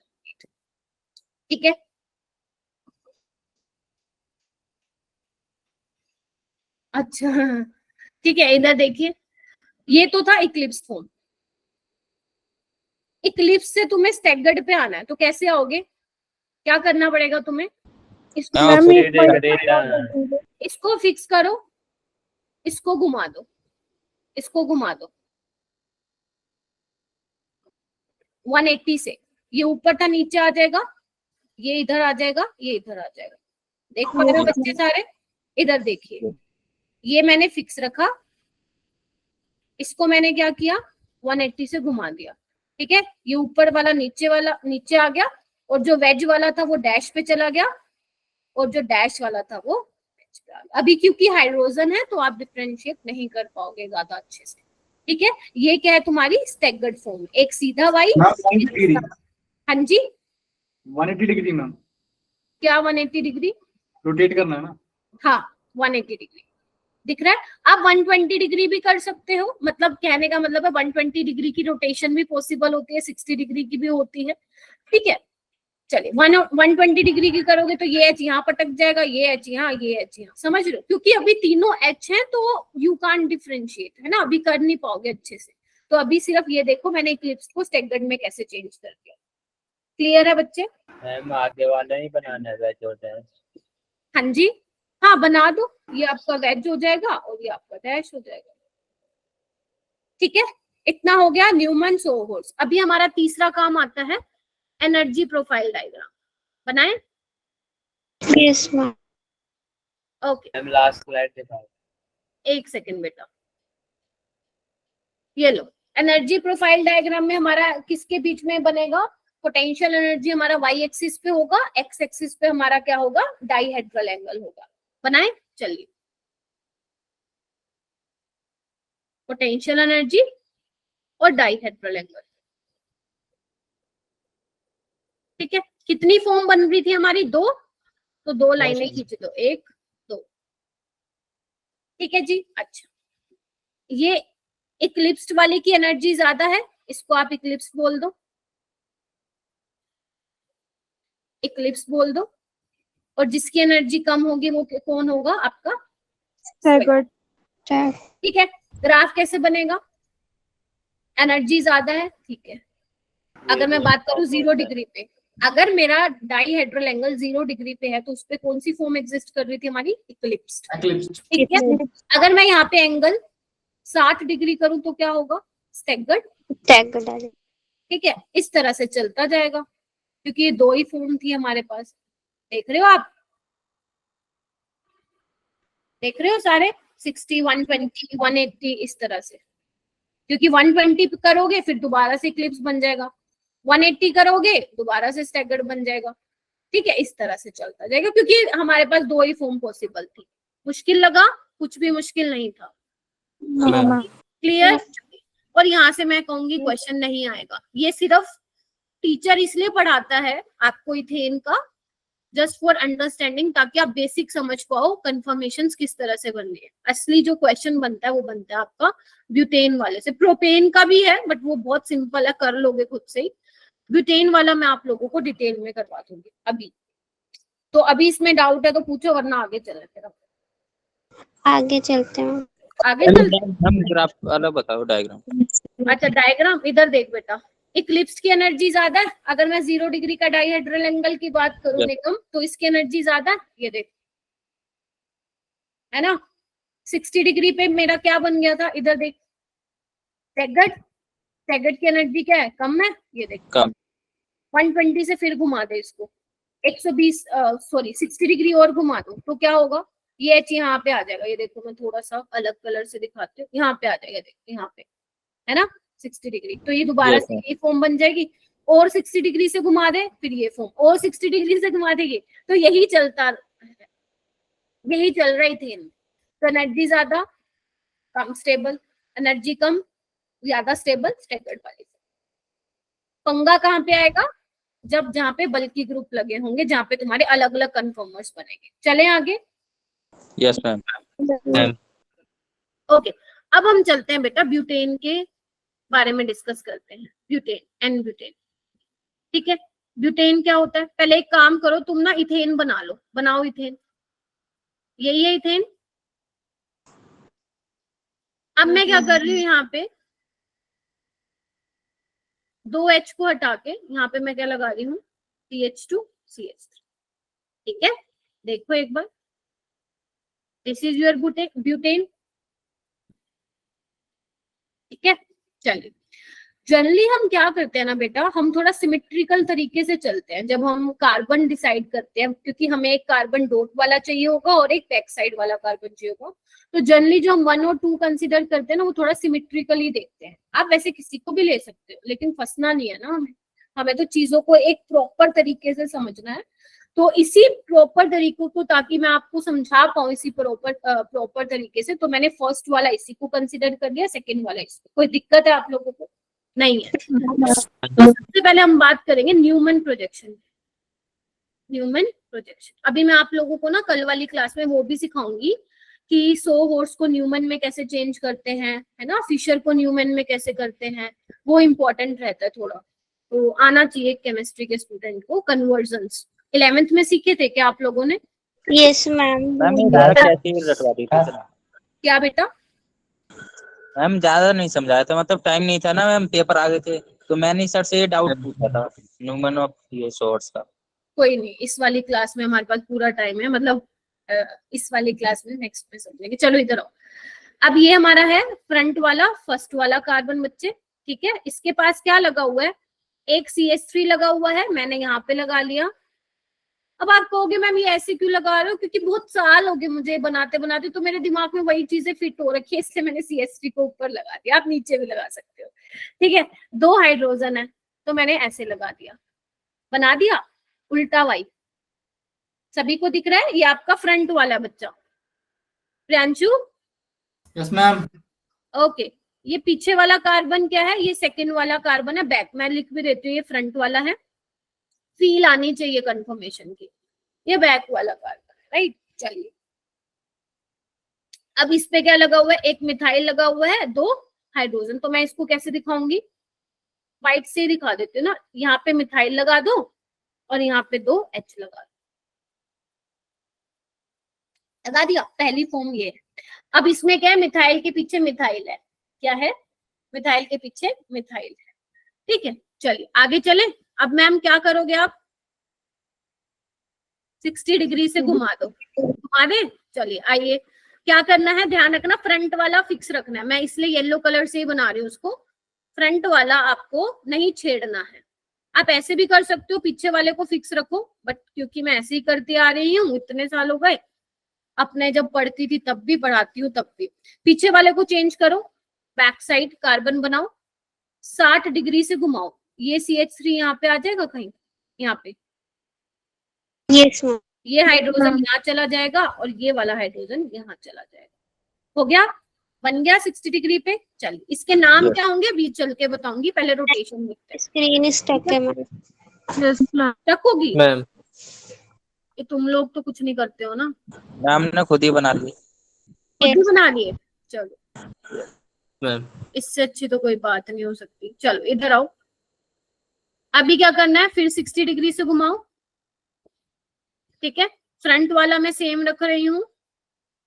ठीक है, अच्छा, ठीक है, इधर देखिए, ये तो था इक्लिप्स फॉर्म। इक्लिप्स से तुम्हें स्टैगर्ड पे आना है, तो कैसे आओगे, क्या करना पड़ेगा तुम्हें, इसको फिक्स करो, इसको घुमा दो, इसको घुमा दो 180 से, ये ऊपर था नीचे आ जाएगा, ये इधर आ जाएगा, ये इधर आ जाएगा। देख पा रहे हो बच्चे सारे, इधर देखिए, ये मैंने फिक्स रखा, इसको मैंने क्या किया, 180 से घुमा दिया। ठीक है, ये ऊपर वाला नीचे आ गया, और जो वेज वाला था वो डैश पे चला गया, और जो डैश वाला था वो वेज पे आ गया। अभी क्योंकि हाइड्रोजन है, तो आप डिफरेंशिएट नहीं कर पाओगे ज्यादा अच्छे से। ठीक है, ये क्या है तुम्हारी स्टैगर्ड फॉर्म, एक सीधा वाई। हाँ जी, 180 डिग्री मैम, क्या 180 डिग्री रोटेट करना है ना। हाँ, 180 डिग्री दिख रहा है। आप 120 डिग्री भी कर सकते हो, मतलब कहने का मतलब है 120 डिग्री की रोटेशन भी पॉसिबल होती है, 60 डिग्री की भी होती है। ठीक है, चलिए 120 डिग्री की करोगे तो ये एच यहाँ पटक जाएगा, ये एच यहाँ, ये एच यहाँ, समझ रहे हो? क्योंकि अभी तीनों एच हैं तो यू कांट डिफरेंशिएट, है ना, अभी कर नहीं पाओगे अच्छे से। तो अभी सिर्फ ये देखो मैंने इक्लिप्स को स्टैगर्ड में कैसे चेंज कर दिया। क्लियर है बच्चे? मैम आगे वाला ही बनाना है वैज और डैश। हाँ जी, हाँ बना दो, ये आपका वेज हो जाएगा और ये आपका डैश हो जाएगा। ठीक है, इतना हो गया न्यूमन सोहोर्स। अभी हमारा तीसरा काम आता है एनर्जी प्रोफाइल डायग्राम। बनाए? Yes ma'am. Okay, ma'am last slide दिखाओ। एक सेकंड बेटा, ये लो। एनर्जी प्रोफाइल डायग्राम में हमारा किसके बीच में बनेगा? पोटेंशियल एनर्जी हमारा वाई एक्सिस पे होगा, एक्स एक्सिस पे हमारा क्या होगा? डाइहेड्रल एंगल होगा। बनाए? चलिए, पोटेंशियल एनर्जी और डाइहेड्रल एंगल। ठीक है, कितनी फॉर्म बन रही थी हमारी? 2, तो 2 लाइनें खींच दो, 1 2। ठीक है जी। अच्छा, ये इक्लिप्स्ड वाले की एनर्जी ज्यादा है, इसको आप इक्लिप्स बोल दो, इक्लिप्स बोल दो। और जिसकी एनर्जी कम होगी वो कौन होगा? आपका staggered, ठीक है। ग्राफ कैसे बनेगा? एनर्जी ज्यादा है, ठीक है। अगर मैं बात करूं 0 डिग्री पे, अगर मेरा डाइहेड्रल एंगल 0 डिग्री पे है तो उस पे कौन सी फॉर्म एग्जिस्ट कर रही थी? हमारी इक्लिप्स्ड। Eclipsed। ठीक है। अगर मैं यहाँ पे एंगल 60 डिग्री करूं तो क्या होगा? स्टैगर्ड। स्टैगर्ड। ठीक है, इस तरह से चलता जाएगा क्योंकि ये 2 ही फॉर्म थी हमारे पास। देख रहे हो आप? देख रहे हो सारे 60, 120, 180 इस तरह से। क्योंकि 120 करोगे फिर दोबारा से इक्लिप्स बन जाएगा, 180 करोगे दोबारा से स्टैगर्ड बन जाएगा। ठीक है, इस तरह से चलता जाएगा क्योंकि हमारे पास 2 ही फॉर्म पॉसिबल थी। मुश्किल लगा? कुछ भी मुश्किल नहीं था। क्लियर? और यहाँ से मैं कहूंगी क्वेश्चन नहीं आएगा। ये सिर्फ टीचर इसलिए पढ़ाता है आपको इथेन का, जस्ट फॉर अंडरस्टैंडिंग, ताकि आप बेसिक समझ पाओ कंफर्मेशंस किस तरह से बननी है। असली जो क्वेश्चन बनता है वो बनता है आपका ब्यूटेन वाले से। प्रोपेन का भी है बट वो बहुत सिंपल है, कर लोगे खुद से ही। ब्यूटेन वाला मैं आप लोगों को डिटेल में करवा दूंगी अभी। तो अभी इसमें डाउट है तो पूछो, वरना आगे चले फिर। आगे चलते हैं। आगे चलते हम ग्राफ वाला बताओ डायग्राम। अच्छा, डायग्राम इधर देख बेटा। इक्लिप्स की एनर्जी ज्यादा है। अगर मैं 0 डिग्री का डाइहेड्रल एंगल की बात करूं निकम, तो इसकी एनर्जी ज्यादा है। ये देख, है ना। 60 डिग्री पे मेरा क्या बन गया था? इधर देख, स्टैगर्ड। स्टैगर्ड की एनर्जी क्या है? कम है। ये देख, कम। 120 से फिर घुमा दे इसको, 120 सॉरी 60 डिग्री और घुमा दो तो क्या होगा? ये एच यहाँ पे आ जाएगा। ये देखो मैं थोड़ा सा अलग कलर से दिखाती हूँ, यहाँ पे आ जाएगा। देखो यहाँ पे, है ना, 60 डिग्री। तो ये दोबारा से ये फॉर्म बन जाएगी। और 60 डिग्री से घुमा दे, फिर ये फॉर्म, और 60 डिग्री से घुमा देगी। तो यही चलता, यही चल रही थी। तो एनर्जी ज्यादा, कम स्टेबल, एनर्जी कम, ज्यादा स्टेबल, स्टैगर्ड वाली। पंगा कहाँ पे आएगा? जब जहाँ पे बल्कि ग्रुप लगे होंगे, जहाँ पे तुम्हारे अलग अलग कन्फर्मर्स बनेंगे। चले आगे। Yes ma'am. ओके, अब हम चलते हैं बेटा ब्यूटेन के बारे में डिस्कस करते हैं। Butane, n butane. ठीक है, ब्यूटेन क्या होता है? पहले एक काम करो, तुम ना इथेन बना लो। बनाओ इथेन। यही है इथेन। अब मैं क्या कर रही हूँ, यहाँ पे 2H को हटा के यहाँ पे मैं क्या लगा रही हूँ? CH2CH3। ठीक है, देखो एक बार, दिस इज योर ब्यूटेन। ठीक है, चलिए। जनरली हम क्या करते हैं ना बेटा, हम थोड़ा सिमेट्रिकल तरीके से चलते हैं जब हम कार्बन डिसाइड करते हैं, क्योंकि हमें एक कार्बन डॉट वाला चाहिए होगा और एक बैक साइड वाला कार्बन चाहिए होगा। तो जनरली जो हम 1 और 2 कंसीडर करते हैं ना, वो थोड़ा सिमेट्रिकली देखते हैं। आप वैसे किसी को भी ले सकते हो, लेकिन फंसना नहीं है ना हमें तो चीजों को एक प्रॉपर तरीके से समझना है। तो इसी प्रॉपर तरीकों को, ताकि मैं आपको समझा पाऊँ इसी प्रॉपर तरीके से, तो मैंने फर्स्ट वाला इसी को कंसिडर कर लिया, सेकंड वाला इसको। कोई दिक्कत है आप लोगों को? नहीं है। तो सबसे पहले हम बात करेंगे न्यूमन प्रोजेक्शन। न्यूमन प्रोजेक्शन अभी मैं आप लोगों को ना कल वाली क्लास में वो भी सिखाऊंगी कि सोहोर्स को न्यूमन में कैसे चेंज करते हैं, है ना, फिशर को न्यूमन में कैसे करते हैं। वो इम्पोर्टेंट रहता है थोड़ा। तो आना चाहिए केमिस्ट्री के स्टूडेंट को कन्वर्जन्स। 11th में सीखे थे क्या आप लोगों ने? Yes ma'am. मैम ये डायरेक्ट ऐसे ही रटवा दी थी। क्या बेटा? मैम ज्यादा नहीं समझाया था, मतलब टाइम नहीं था ना मैम, पेपर आ गए थे तो मैंने सर से ये डाउट पूछा था न्यूमन ऑफ ये सोर्स का। कोई नहीं, इस वाली क्लास में हमारे पास पूरा टाइम है, मतलब इस वाली क्लास में नेक्स्ट में समझेंगे। चलो इधर आओ। अब ये हमारा है फ्रंट वाला फर्स्ट वाला कार्बन बच्चे, ठीक है। इसके पास क्या लगा हुआ है? एक CH3 लगा हुआ है, मैंने यहाँ पे लगा लिया। अब आप कहोगे मैम ये ऐसे क्यों लगा रहे हो? क्योंकि बहुत साल हो गए मुझे बनाते बनाते, तो मेरे दिमाग में वही चीजें फिट हो रखी है, इसलिए मैंने CH3 को ऊपर लगा दिया। आप नीचे भी लगा सकते हो, ठीक है। 2 हाइड्रोजन है तो मैंने ऐसे लगा दिया, बना दिया उल्टा वाई। सभी को दिख रहा है? ये आपका फ्रंट वाला बच्चा प्रियांशु। Yes ma'am. ओके, ये पीछे वाला कार्बन क्या है? ये सेकंड वाला कार्बन है, बैक। मैं लिख भी देती हूँ, ये फ्रंट वाला है, फील आनी चाहिए कंफर्मेशन की। ये बैक वाला कार्बन है, राइट। चलिए अब इस पे क्या लगा हुआ है? एक मिथाइल लगा हुआ है, 2 हाइड्रोजन। तो मैं इसको कैसे दिखाऊंगी? व्हाइट से दिखा देती हूँ ना। यहाँ पे मिथाइल लगा दो और यहाँ पे 2 H लगा दिया। पहली फॉर्म ये है। अब इसमें क्या है? मिथाइल के पीछे मिथाइल है। क्या है? मिथाइल के पीछे मिथाइल है, ठीक है। चलिए आगे चले। अब मैम क्या करोगे आप? 60 डिग्री से घुमा दो, घुमा दे। चलिए आइए, क्या करना है? ध्यान रखना, फ्रंट वाला फिक्स रखना है। मैं इसलिए येलो कलर से ही बना रही हूँ उसको। फ्रंट वाला आपको नहीं छेड़ना है। आप ऐसे भी कर सकते हो, पीछे वाले को फिक्स रखो, बट क्योंकि मैं ऐसे ही करती आ रही हूँ इतने साल हो गए, अपने जब पढ़ती थी तब भी, पढ़ाती हूँ तब भी, पीछे वाले को चेंज करो। बैक साइड कार्बन बनाओ, 60 डिग्री से घुमाओ। ये CH3 यहाँ पे आ जाएगा कहीं, यहाँ पे। Yes ma'am. ये हाइड्रोजन यहाँ चला जाएगा और ये वाला हाइड्रोजन यहाँ चला जाएगा। हो गया? बन गया 60 डिग्री पे। चलिए इसके नाम क्या होंगे बीच चल के बताऊंगी, पहले रोटेशन देखते हैं। स्क्रीन स्टक है मैम। Yes ma'am. टक होगी? मैम ये तुम लोग तो कुछ नहीं करते हो ना। मैम ने खुद ही बना ली। खुद ही बना लिए? चलो मैम इससे अच्छी तो कोई बात नहीं हो सकती। चलो इधर आओ। अभी क्या करना है? फिर 60 डिग्री से घुमाओ, ठीक है। फ्रंट वाला मैं सेम रख रही हूँ,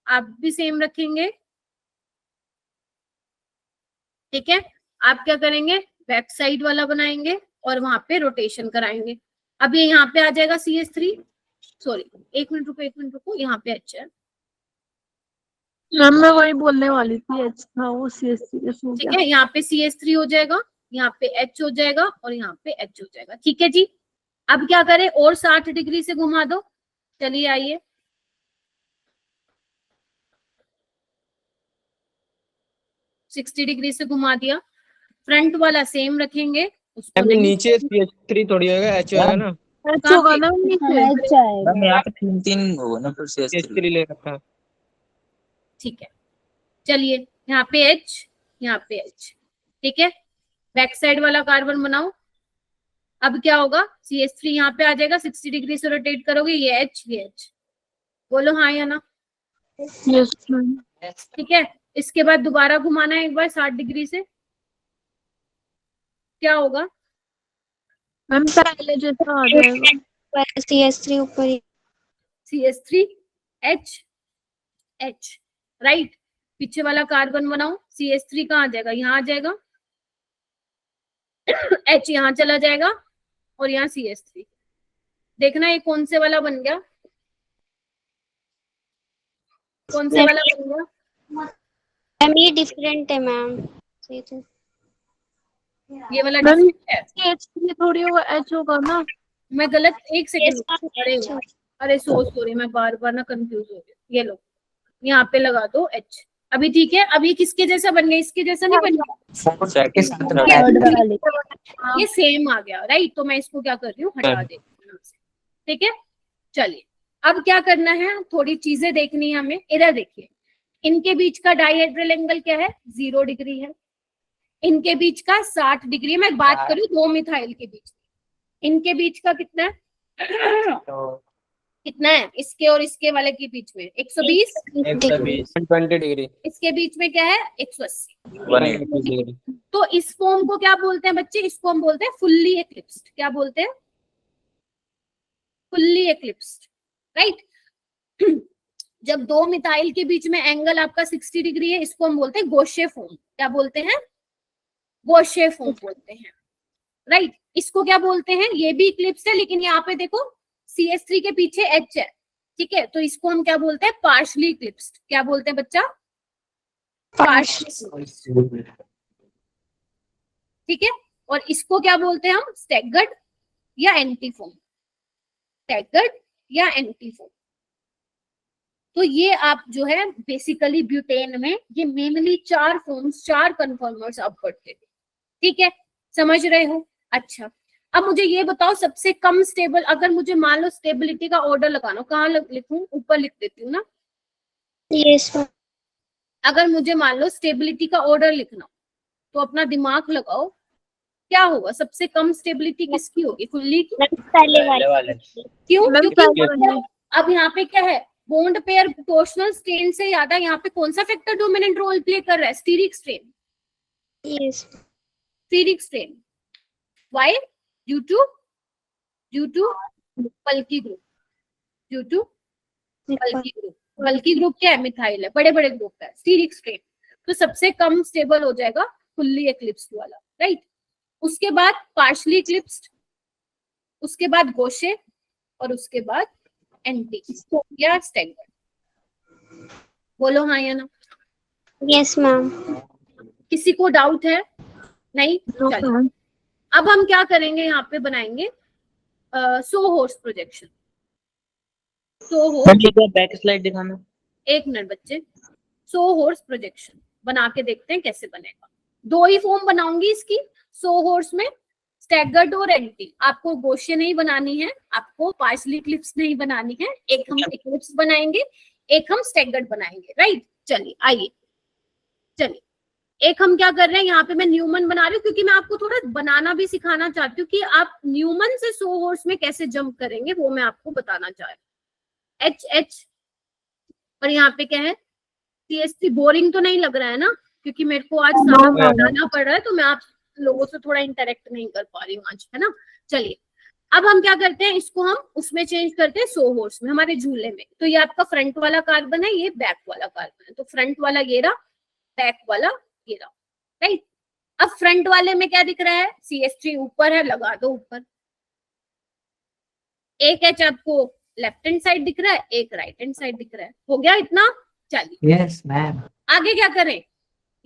आप भी सेम रखेंगे, ठीक है। आप क्या करेंगे? बैक साइड वाला बनाएंगे और वहां पे रोटेशन कराएंगे। अब ये यहाँ पे आ जाएगा CH3, सॉरी 1 मिनट रुको, 1 मिनट रुको, यहाँ पे H है, मैम मैं वही बोलने वाली थी। H था वो CH3 हो ठीक गया। है। यहाँ पे CH3 हो जाएगा, यहाँ पे H हो जाएगा और यहाँ पे H हो जाएगा, ठीक है जी। अब क्या करें? और 60 डिग्री से घुमा दो। चलिए आइए, सिक्सटी डिग्री से घुमा दिया। फ्रंट वाला सेम रखेंगे, उसको नहीं नीचे CH3 थोड़ी होगा, H होगा ना। H होगा ना नीचे। मैम यहाँ पे 3 होगा ना, फिर CH3 ले रखा। ठीक है। चलिए यहाँ पे H, यहाँ पे H, ठीक है। बैक साइड वाला कार्बन बनाओ। अब क्या होगा? CH3 यहाँ पे आ जाएगा, 60 डिग्री से रोटेट करोगे, ये H, ये H। बोलो हाँ या ना? Yes ma'am. ठीक है। इसके बाद दोबारा घुमाना है एक बार 60 डिग्री से। क्या होगा? मैम पहले जैसा आ जाएगा। CH3 ऊपर ही। CH3 H H, right. पीछे वाला कार्बन बनाओ। CH3 कहाँ आ जाएगा? यहाँ आ जाएगा, H यहाँ चला जाएगा और यहाँ CH3। देखना ये कौन से वाला बन गया, कौन से वाला बन गया? मैम ये डिफरेंट है मैम। ये वाला मैम different है। CH3 थोड़ी होगा, H होगा ना। मैं गलत, एक Yes, सेकंड। ma'am. अरे सॉरी, मैं बार बार ना कंफ्यूज हो गई। ये लो, यहाँ पे लगा दो H। अभी ठीक है। अभी किसके जैसा बन गया? इसके जैसा नहीं बन गया, ये सेम आ गया, राइट। तो मैं इसको क्या कर रही हूँ? हटा देती हूँ, ठीक है। चलिए अब क्या करना है? थोड़ी चीजें देखनी है हमें। इधर देखिए, इनके बीच का डाइहेड्रल एंगल क्या है? 0 डिग्री है। इनके बीच का 60 डिग्री है। मैं बात करूँ 2 मिथाइल के बीच, इनके बीच का कितना है? कितना है इसके और इसके वाले के बीच में? 120। 20 डिग्री। इसके बीच में क्या है? 180। तो इस फॉर्म को क्या बोलते हैं बच्चे? इसको हम बोलते हैं फुल्ली एक्लिप्स्ड। क्या बोलते हैं? Fully eclipsed, right. जब दो मिथाइल के बीच में एंगल आपका 60 डिग्री है, इसको हम बोलते हैं गौशे फॉर्म। क्या बोलते हैं? गौशे फॉर्म बोलते हैं, राइट। इसको क्या बोलते हैं? ये भी इक्लिप्स है, लेकिन यहाँ पे देखो CH3 के पीछे H है, ठीक है, तो इसको हम क्या बोलते हैं? Partially eclipsed. क्या बोलते हैं बच्चा? पार्शली, ठीक है। और इसको क्या बोलते हैं हम? स्टैगर्ड या एंटी फॉर्म। स्टैगर्ड या एंटी फॉर्म। तो ये आप जो है बेसिकली ब्यूटेन में ये मेनली 4 फॉर्म्स, 4 कन्फर्मर्स आप पढ़ते थे, ठीक है, समझ रहे हो? अच्छा, अब मुझे ये बताओ सबसे कम स्टेबल, अगर मुझे मान लो स्टेबिलिटी का ऑर्डर लगाना हो, कहाँ लिखूं? ऊपर लिख देती हूँ ना। Yes ma'am. अगर मुझे मान लो स्टेबिलिटी का ऑर्डर लिखना, तो अपना दिमाग लगाओ, क्या होगा? सबसे कम स्टेबिलिटी किसकी होगी? फुल्ली की? पहले वाले। क्यों? मैम, क्योंकि अब यहाँ पे क्या है? बॉन्ड पेयर टोर्शनल स्ट्रेन से ज्यादा यहाँ पे कौन सा फैक्टर डोमिनेंट रोल प्ले कर रहा है? Steric strain. Yes. Steric strain. Why? Due to bulky group. Due to bulky group. Bulky group क्या है? मिथाइल है, बड़े बड़े ग्रुप है, स्टीरिक स्ट्रेन। तो सबसे कम स्टेबल हो जाएगा फुल्ली एक्लिप्स्ड वाला, राइट। उसके बाद पार्शली एक्लिप्स्ड, उसके बाद गौशे, और उसके बाद एंटी या स्टैगर्ड। बोलो हाँ या ना। Yes ma'am. किसी को डाउट है? नहीं? चलिए अब हम क्या करेंगे? यहाँ पे बनाएंगे सो हॉर्स प्रोजेक्शन। सो हॉर्स, बैक स्लाइड दिखाना। एक मिनट बच्चे, सो हॉर्स प्रोजेक्शन बना के देखते हैं कैसे बनेगा। 2 ही फॉर्म बनाऊंगी इसकी सो हॉर्स में, स्टैगर्ड और एंटी। आपको गौशे नहीं बनानी है, आपको पार्शली इक्लिप्स नहीं बनानी है। एक हम इक्लिप्स बनाएंगे, एक हम स्टैगर्ड बनाएंगे, राइट। चलिए आइए, चलिए एक हम क्या कर रहे हैं, यहाँ पे मैं न्यूमन बना रही हूँ क्योंकि मैं आपको थोड़ा बनाना भी सिखाना चाहती हूँ कि आप न्यूमन से सो हॉर्स में कैसे जंप करेंगे, वो मैं आपको बताना चाह रही हूँ। HH और यहाँ पे क्या है? CH3। बोरिंग तो नहीं लग रहा है ना? क्योंकि मेरे को आज सारा बनाना पड़ रहा है, तो मैं आप लोगों से थोड़ा इंटरेक्ट नहीं कर पा रही हूँ आज, है ना। चलिए अब हम क्या करते हैं, इसको हम उसमें चेंज करते हैं सो हॉर्स में, हमारे झूले में। तो ये आपका फ्रंट वाला कार्बन है, ये बैक वाला कार्बन है। तो फ्रंट वाला ये रहा, बैक वाला ये रहा, राइट। अब फ्रंट वाले में क्या दिख रहा है? CH3 ऊपर है, लगा दो ऊपर। एक H आपको लेफ्ट हैंड साइड दिख रहा है, एक राइट हैंड साइड दिख रहा है। हो गया इतना? चलिए यस मैम। आगे क्या करें?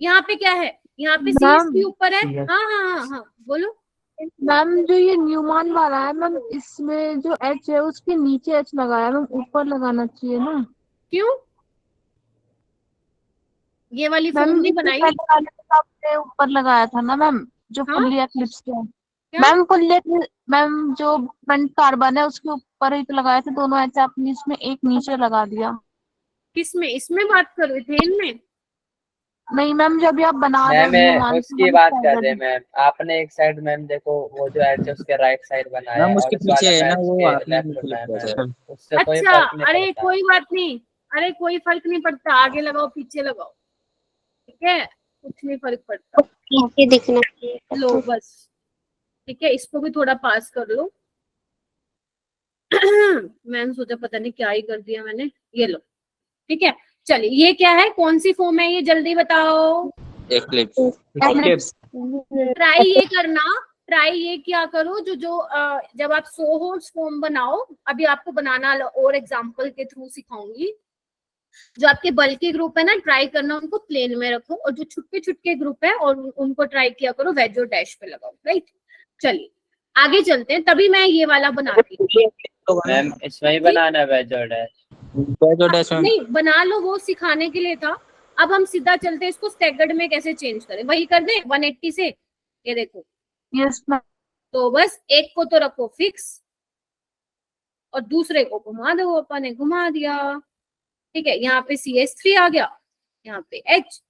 यहाँ पे क्या है? यहाँ पे CH3 ऊपर है। हाँ हाँ हाँ हाँ, बोलो। मैम जो ये न्यूमॉन वाला है मैम, इसमें जो H है उसके नीचे H लगाया मैम, ऊपर लगाना चाहिए ना। क्यों? ये वाली मैम फॉर्म नहीं बनाई? पहले वाले में आपने ऊपर लगाया था ना मैम, जो हाँ? फुल्ली एक्लिप्स है क्या? मैम। मैम जो फ्रंट कार्बन है उसके ऊपर ही तो लगाए थे दोनों H, आपने इसमें एक नीचे लगा दिया। किसमें? इसमें बात करो, इथेन में? नहीं मैम, जब भी आप बना रहे हो मैम न्यूमॉन उसकी बात कर रहे हैं मैम। आपने एक साइड मैम देखो, वो जो एच उसके राइट साइड बनाया है, मैम उसके और इस वाला पीछे है ना, वो मैच आपने लेफ्ट बिल्कुल बनाया किया मैम। है। उससे कोई अच्छा, फर्क नहीं अरे पड़ता। कोई बात नहीं, अरे कोई फर्क नहीं पड़ता, आगे लगाओ पीछे लगाओ, ठीक है, कुछ नहीं फर्क पड़ता। पीछे दिखना चाहिए। लो बस, ठीक है, इसको भी थोड़ा पास कर लो। मैंने सोचा पता नहीं क्या ही कर दिया मैंने, ये लो, ठीक है। चलिए ये क्या है, कौन सी फॉर्म है ये, जल्दी बताओ। एक्लिप्स। ट्राई ये करना, ट्राई ये क्या करो, जब आप सो हॉर्स फॉर्म बनाओ, अभी आपको बनाना और एग्जांपल के थ्रू सिखाऊंगी। जो आपके बल्कि ग्रुप है ना, ट्राई करना उनको प्लेन में रखो, और जो छुटके छुटके ग्रुप है और उनको ट्राई किया करो वेज और डैश पे लगाओ, राइट। चलिए आगे चलते हैं, तभी मैं ये वाला बनाती हूँ। मैम इसमें ही बनाना है वेज और डैश। नहीं बना लो, वो सिखाने के लिए था। अब हम सीधा चलते हैं, इसको स्टैगर्ड में कैसे चेंज करें, वही कर दें 180 से। ये देखो, यस मैम। तो बस एक को तो रखो फिक्स और दूसरे को घुमा दो, अपन ने घुमा दिया, ठीक है। यहाँ पे CH3 आ गया, यहाँ पे H,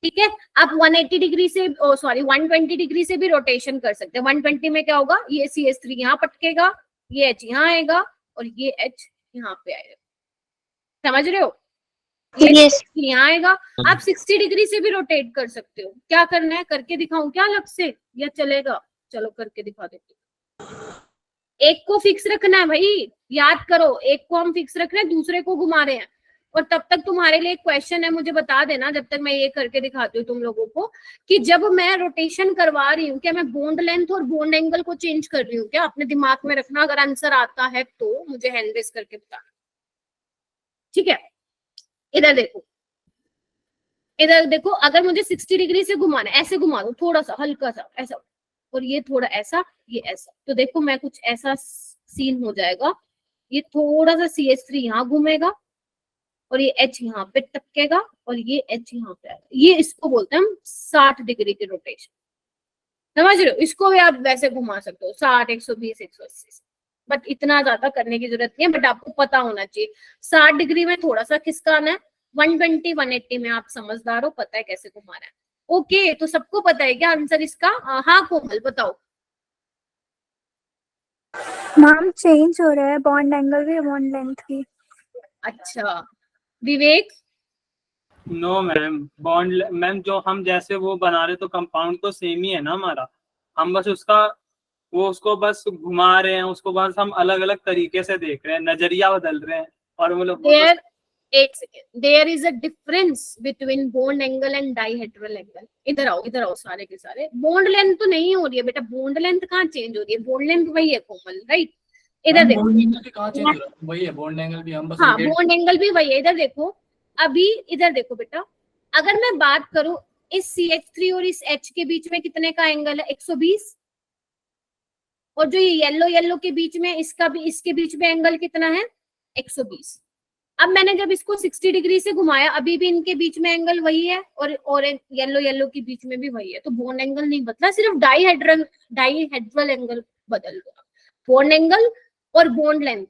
ठीक है। आप 180 डिग्री से, सॉरी 120 डिग्री से भी रोटेशन कर सकते हैं। 120 में क्या होगा, ये CH3 यहाँ पटकेगा, ये H यहाँ आएगा और ये H यहाँ पे आएगा, समझ रहे हो। ये Yes. यहाँ आएगा। आप 60 डिग्री से भी रोटेट कर सकते हो। क्या करना है, करके दिखाऊं क्या अलग से, या चलेगा? चलो करके दिखा देती हूँ। एक को फिक्स रखना है भाई, याद करो, एक को हम फिक्स रख रहे हैं, दूसरे को घुमा रहे हैं। और तब तक तुम्हारे लिए एक क्वेश्चन है, मुझे बता देना जब तक मैं ये करके दिखाती हूँ तुम लोगों को, कि जब मैं रोटेशन करवा रही हूँ क्या मैं बॉन्ड लेंथ और बॉन्ड एंगल को चेंज कर रही हूँ क्या? अपने दिमाग में रखना, अगर आंसर आता है तो मुझे हैंड रेस करके बताना, ठीक है? इधर देखो, इधर देखो, अगर मुझे 60 डिग्री से घुमाना है, ऐसे घुमा दो थोड़ा सा, हल्का सा ऐसा, और ये थोड़ा ऐसा, ये ऐसा, तो देखो मैं कुछ ऐसा सीन हो जाएगा। ये थोड़ा सा CH3 यहाँ घूमेगा और ये H यहाँ पे टपकेगा और ये H यहाँ पे आएगा। ये इसको बोलते हैं हम 60 डिग्री की रोटेशन। समझ रहे हो? इसको भी आप वैसे घुमा सकते हो 60, 120, 180, बट इतना ज्यादा करने की जरूरत नहीं है, बट आपको पता होना चाहिए 60 डिग्री में थोड़ा सा खिसकाना है, 120, 180 में आप समझदार हो, पता है कैसे घुमाना है। ओके, तो सबको पता है क्या आंसर इसका? हाँ कोमल बताओ। मैम चेंज हो रहा है बॉन्ड एंगल भी बॉन्ड लेंथ भी। अच्छा विवेक? नो मैम, बॉन्ड मैम जो हम जैसे वो बना रहे तो कंपाउंड तो सेम ही है ना हमारा, हम बस उसका वो उसको बस घुमा रहे हैं, उसको बस हम अलग अलग तरीके से देख रहे हैं, नजरिया बदल रहे हैं। और वो लोग देयर एक second, there is a difference between bond angle and dihedral angle. इधर आओ सारे के सारे। बॉन्ड लेंथ तो नहीं हो रही है बेटा, बॉन्ड लेंथ कहाँ चेंज हो रही है? बॉन्ड लेंथ वही है कोमल, राइट? इधर देखो, बॉन्ड एंगल भी कहाँ चेंज हो रहा है? वही है बॉन्ड एंगल भी, हम बस हाँ rotate- बॉन्ड एंगल भी वही है। इधर देखो, अभी इधर देखो बेटा, अगर मैं बात करूं इस CH3 और इस H के बीच में कितने का एंगल है? 120। और जो ये येलो येलो के बीच में, इसका भी इसके बीच में एंगल कितना है? 120। अब मैंने जब इसको 60 डिग्री से घुमाया, अभी भी इनके बीच में एंगल वही है और येलो येलो के बीच में भी वही है, तो बॉन्ड एंगल नहीं बदला, सिर्फ डाइहेड्रल एंगल बदल गया। बॉन्ड एंगल और बॉन्ड लेंथ,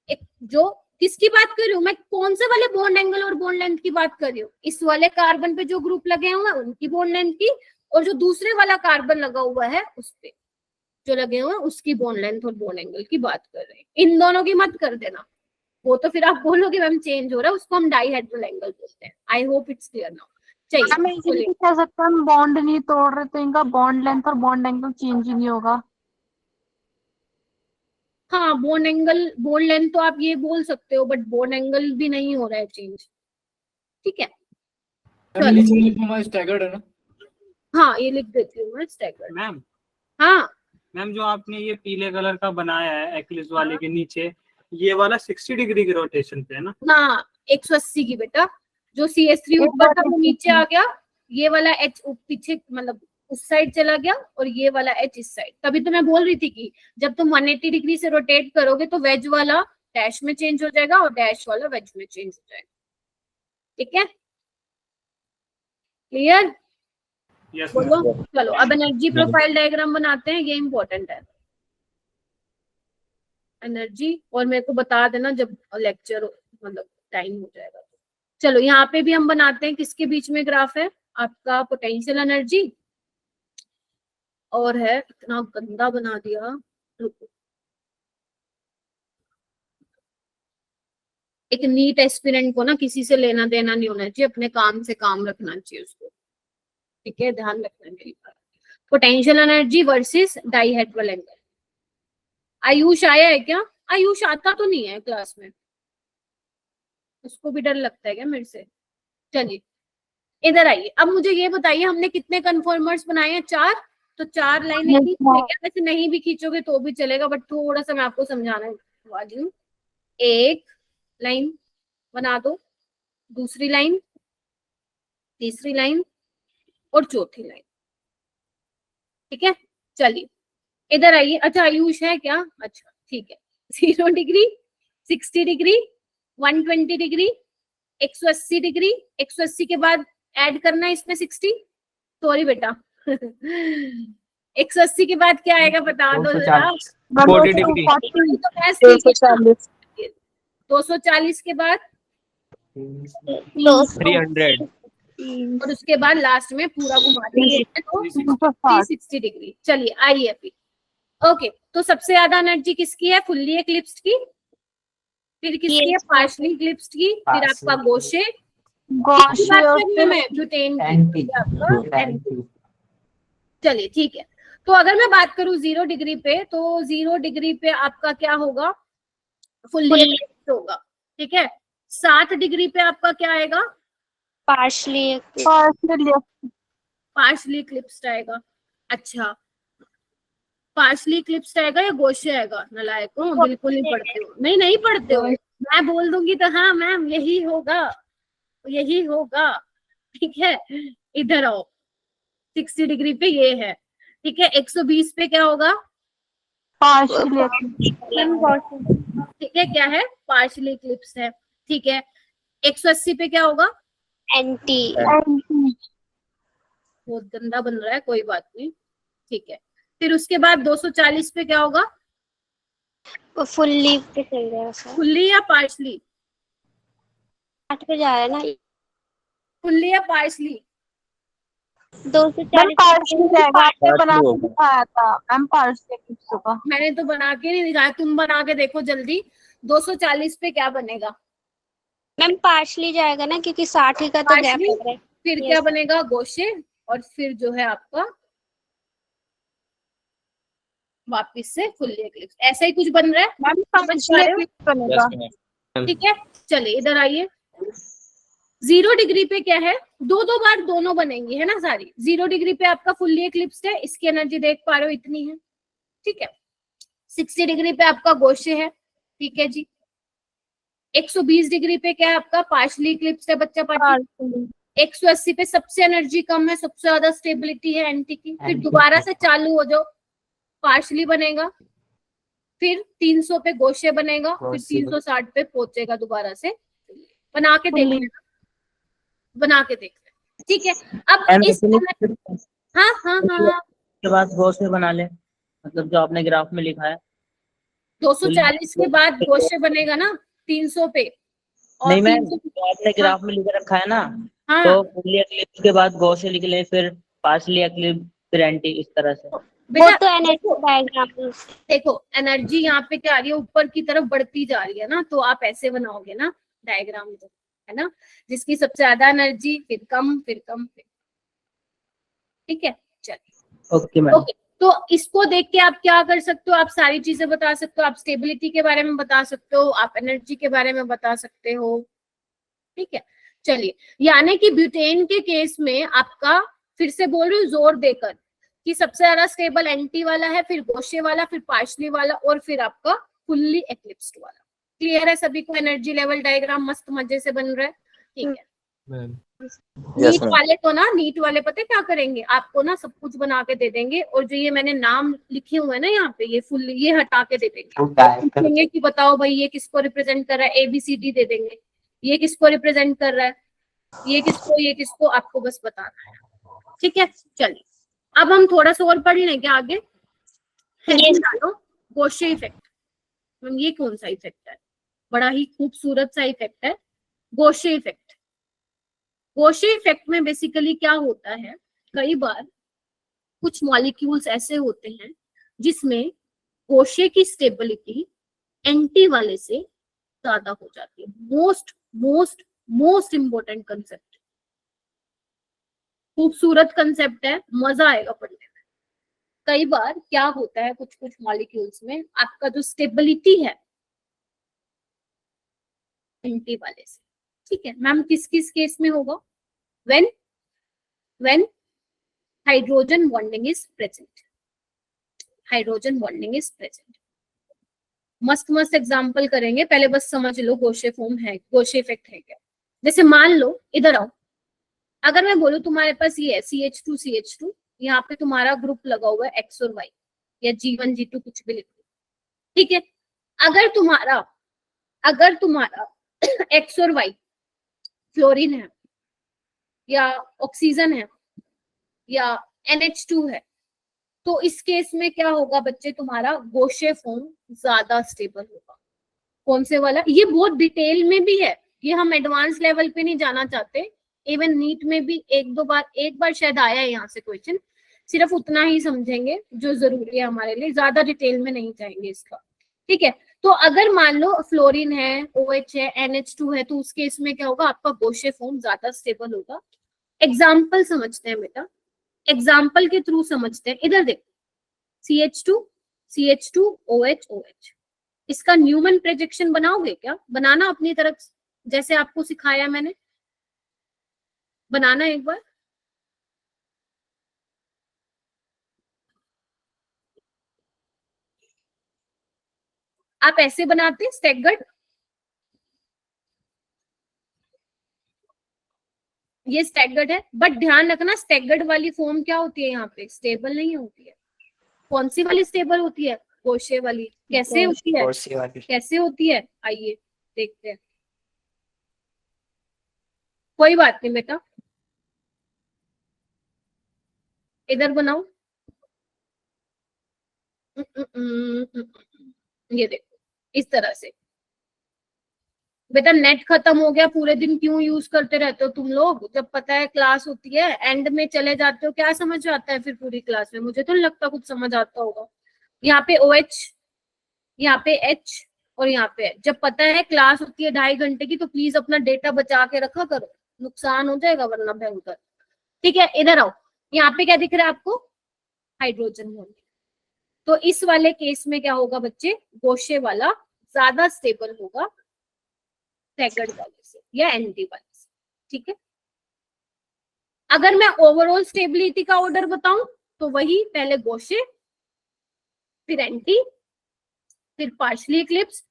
एक जो किसकी बात कर रही हूँ मैं, कौन से वाले बॉन्ड एंगल और बॉन्ड लेंथ की बात कर रही हूँ? इस वाले कार्बन पे जो ग्रुप लगे हुए हैं उनकी बॉन्ड लेंथ की, और जो दूसरे वाला कार्बन लगा हुआ है उस पे जो लगे हुए हैं उसकी बॉन्ड लेंथ और बॉन्ड एंगल की बात कर रहे हैं। इन दोनों की मत कर देना, वो तो फिर आप बोलोगे मैम चेंज हो रहा है, उसको हम डाइहेड्रल एंगल बोलते हैं। I hope it's clear now. Ma'am easily चाहिए कह सकते हैं हम बॉन्ड नहीं तोड़ रहे तो इनका बॉन्ड लेंथ और बॉन्ड एंगल चेंज ही नहीं होगा। हाँ, बॉन्ड एंगल बॉन्ड लेंथ तो आप ये बोल सकते हो, बट बॉन्ड एंगल भी नहीं हो रहा है चेंज, ठीक है? फैमिली चेंज हमारा स्टैगर्ड है ना? हाँ ये लिख देती हूँ मैं, स्टैगर्ड। मैम हाँ मैम जो आपने ये पीले कलर का बनाया है एक्लिप्स वाले के नीचे, ये वाला 60 डिग्री की रोटेशन पे है ना? हाँ 180 की बेटा, जो CH3 ऊपर था वो नीचे आ गया, ये वाला H पीछे मतलब उस साइड चला गया, और ये वाला H इस साइड। तभी तो मैं बोल रही थी कि जब तुम 180 डिग्री से रोटेट करोगे तो वेज वाला डैश में चेंज हो जाएगा और डैश वाला वेज में चेंज हो जाएगा, ठीक है? क्लियर? यस बोलो। चलो अब एनर्जी प्रोफाइल डायग्राम बनाते हैं, ये इंपॉर्टेंट है एनर्जी, और मेरे को बता देना जब लेक्चर मतलब टाइम हो जाएगा। चलो यहाँ पे भी हम बनाते हैं, किसके बीच में ग्राफ है आपका? पोटेंशियल एनर्जी और है, इतना गंदा बना दिया, रुको। एक नीट एस्पिरेंट को ना किसी से लेना देना नहीं होना चाहिए, अपने काम से काम रखना चाहिए उसको, ठीक है? ध्यान रखना मेरी बात। Potential energy versus dihedral angle. Ayush आया है क्या? आयुष आता तो नहीं है क्लास में, उसको भी डर लगता है क्या मेरे से? चलिए इधर आइए, अब मुझे ये बताइए हमने कितने कन्फॉर्मर्स बनाए हैं? 4। तो 4 लाइनें खींच लेंगे, वैसे नहीं भी खींचोगे तो भी चलेगा, बट थोड़ा सा मैं आपको समझाने वाली हूँ। एक लाइन बना दो, दूसरी लाइन, तीसरी लाइन और चौथी लाइन, ठीक है? चलिए इधर आइए। अच्छा आयुष है क्या? अच्छा ठीक है। 0 डिग्री, 60 डिग्री, 120 डिग्री, 180 डिग्री, 180 के बाद ऐड करना है इसमें 60, सॉरी बेटा 180 के बाद क्या आएगा बता दो जरा। 40 डिग्री, 240 के बाद 300, और उसके बाद लास्ट में पूरा घुमा देंगे तो 360 डिग्री। चलिए आइए अभी। ओके, तो सबसे ज्यादा एनर्जी किसकी है? फुल्ली एक्लिप्स्ड की। फिर किसकी है, पार्शली इक्लिप्स्ड की, फिर आपका गोशे, गौशे और फिर में ब्यूटेन एंटी की, आपका एंटी। चलिए ठीक है, तो अगर मैं बात करूं 0 डिग्री पे, तो 0 डिग्री पे आपका क्या होगा, फुल्ली इक्लिप्स्ड होगा। ठीक है, 60 डिग्री पे आपका क्या आएगा, पार्शली पार्शली इक्लिप्स्ड आएगा। अच्छा, पार्शली इक्लिप्स्ड आएगा या गोशे आएगा, नालायक हो, बिल्कुल नहीं पढ़ते हो, नहीं पढ़ते हो, मैं बोल दूंगी तो हाँ मैम यही होगा, यही होगा। ठीक है, इधर आओ, 60 डिग्री पे ये है। ठीक है, 120 पे क्या होगा, पार्शली ठीक है, क्या है, पार्शली इक्लिप्स है। ठीक है, 180 पे क्या होगा, एंटी बहुत गंदा बन रहा है, कोई बात नहीं। ठीक है, फिर उसके बाद 240 पे क्या होगा, फुल्ली पे चल जाएगा सर, फुल्ली या पार्शली, 8 पे जा रहा है ना, फुल्ली या पार्शली, 240 पार्शली जाएगा, आपने पार्शली बना के होगा। दिखाया था मैम पार्शली इक्लिप्स होगा। मैंने तो बना के नहीं दिखाया, तुम बना के देखो जल्दी। 240 पे क्या बनेगा, मैम पार्शली जाएगा ना, क्योंकि 60 का तो गैप पार्शली, हो रहा है। फिर Yes. क्या बनेगा, गोशे, और फिर जो है आपका वापिस से फुल्ली इक्लिप्स, ऐसा ही कुछ बन रहा है, मैम समझ पार्शली पा रहे हो? इक्लिप्स बनेगा। ठीक है, चलिए इधर आइए। 0 डिग्री पे क्या है, दो बार दोनों बनेंगी, है ना सारी। 0 डिग्री पे आपका फुल्ली इक्लिप्स्ड है, इसकी एनर्जी देख पा रहे हो, इतनी है। ठीक है, 60 डिग्री पे आपका गोशे है। ठीक है जी, 120 डिग्री पे क्या है आपका, पार्शली इक्लिप्स्ड है बच्चा पार्टी। 180 पे सबसे एनर्जी कम है, सबसे ज्यादा स्टेबिलिटी है एंटी की। फिर दोबारा से चालू हो जाओ, पार्शली बनेगा, फिर 300 पे गोशे बनेगा, फिर 360 पे पहुंचेगा दोबारा से। बना के देख लेना, बना के देख लेना। ठीक है, अब इस हाँ हाँ हाँ, के बाद गोशे बना ले, मतलब जो आपने ग्राफ में लिखा है। 240 के बाद गोशे बनेगा ना 300 पे, और नहीं मैम, 300 जो आपने ग्राफ में लिख रखा है ना, हाँ, तो फुल्ली इक्लिप्स के बाद गोशे लिख ले, फिर पार्शली इक्लिप्स, फिर एंटी, इस तरह से। वो बेटा तो एनर्जी डायग्राम में। देखो एनर्जी यहाँ पे क्या आ रही है, ऊपर की तरफ बढ़ती जा रही है ना, तो आप ऐसे बनाओगे ना डायग्राम, तो है ना, जिसकी सबसे ज्यादा एनर्जी, फिर कम, फिर कम, फिर। ठीक है, चलिए ओके मैम। ओके, तो इसको देख के आप क्या कर सकते हो, आप सारी चीजें बता सकते हो, आप स्टेबिलिटी के बारे में बता सकते हो, आप एनर्जी के बारे में बता सकते हो। ठीक है, चलिए, यानी कि ब्यूटेन के केस में आपका, फिर से बोल रही हूँ जोर देकर, कि सबसे ज्यादा स्टेबल एंटी वाला है, फिर गोशे वाला, फिर पार्शली वाला, और फिर आपका फुल्ली इक्लिप्स्ड वाला। क्लियर है सभी को, एनर्जी लेवल डायग्राम मस्त मजे से बन रहा है। ठीक है, नीट वाले तो ना, नीट वाले पता है क्या करेंगे, आपको ना सब कुछ बना के दे देंगे, और जो ये मैंने नाम लिखे हुए हैं ना यहाँ पे, ये फुल ये हटा के दे देंगे, पूछेंगे कि बताओ भाई ये किसको रिप्रेजेंट कर रहा है, ABCD दे देंगे, ये किसको रिप्रेजेंट कर रहा है, ये किसको, आपको बस बताना है। ठीक है, चलिए अब हम थोड़ा सा और पढ़ लें क्या आगे, गोशे इफेक्ट। ये कौन सा इफेक्ट है, बड़ा ही खूबसूरत सा इफेक्ट है, गोशे इफेक्ट। गोशे इफेक्ट में बेसिकली क्या होता है, कई बार कुछ मॉलिक्यूल्स ऐसे होते हैं जिसमें गोशे की स्टेबिलिटी एंटी वाले से ज्यादा हो जाती है। Most most most important concept, खूबसूरत कंसेप्ट है, मजा आएगा पढ़ने में। कई बार क्या होता है, कुछ कुछ मॉलिक्यूल्स में आपका जो स्टेबिलिटी है एंटी वाले से। ठीक है मैम, किस किस केस में होगा, when hydrogen bonding is present, hydrogen bonding is present. मस्त मस्त एग्जांपल करेंगे, पहले बस समझ लो गोशे फॉर्म है, गोशे इफेक्ट है क्या। जैसे मान लो, इधर आओ, अगर मैं बोलूं तुम्हारे पास ये है CH2 यहाँ पे तुम्हारा ग्रुप लगा हुआ है X और Y, या G1 G2 कुछ भी लिखो। ठीक है, अगर तुम्हारा X और Y फ्लोरीन है, या ऑक्सीजन है, या NH2 है, तो इस केस में क्या होगा बच्चे, तुम्हारा गोशे फॉर्म ज्यादा स्टेबल होगा। कौन से वाला, ये बहुत डिटेल में भी है, ये हम एडवांस लेवल पे नहीं जाना चाहते। इवन नीट में भी एक बार शायद आया है यहाँ से क्वेश्चन, सिर्फ उतना ही समझेंगे जो जरूरी है हमारे लिए, ज्यादा डिटेल में नहीं जाएंगे इसका। ठीक है, तो अगर मान लो फ्लोरीन है, OH है, NH2 है, तो उस केस में क्या होगा, आपका गोशे फॉर्म ज्यादा स्टेबल होगा। एग्जाम्पल समझते हैं बेटा, एग्जाम्पल के थ्रू समझते हैं। इधर देखो, CH2 CH2 OH OH, इसका न्यूमन प्रोजेक्शन बनाओगे क्या? बनाना अपनी तरफ से, जैसे आपको सिखाया मैंने, बनाना एक बार। आप ऐसे बनाते स्टैगर्ड, ये स्टैगर्ड है, बट ध्यान रखना स्टैगर्ड वाली फॉर्म क्या होती है, यहाँ पे स्टेबल नहीं होती है। कौन सी वाली स्टेबल होती है? गोशे वाली। कैसे होती है? कैसे होती है, आइए देखते हैं। कोई बात नहीं बेटा, इधर बनाओ। ये देखो इस तरह से। बेटा नेट खत्म हो गया, पूरे दिन क्यों यूज करते रहते हो तुम लोग? जब पता है क्लास होती है, एंड में चले जाते हो, क्या समझ आता है फिर पूरी क्लास में? मुझे तो नहीं लगता कुछ समझ आता होगा। यहाँ पे OH, यहाँ पे H और यहाँ पे H। जब पता है क्लास होती है 2.5 घंटे की, तो प्लीज अपना डेटा बचा के रखा करो, नुकसान हो जाएगा वरना भयंकर। ठीक है, इधर आओ। यहाँ पे क्या दिख रहा है आपको? Hydrogen bond. तो इस वाले केस में क्या होगा बच्चे, गोशे वाला ज्यादा स्टेबल होगा स्टैगर्ड वाले से या एंटी वाले से। ठीक है, अगर मैं ओवरऑल स्टेबिलिटी का ऑर्डर बताऊं तो वही, पहले गोशे, फिर एंटी, फिर पार्शली इक्लिप्स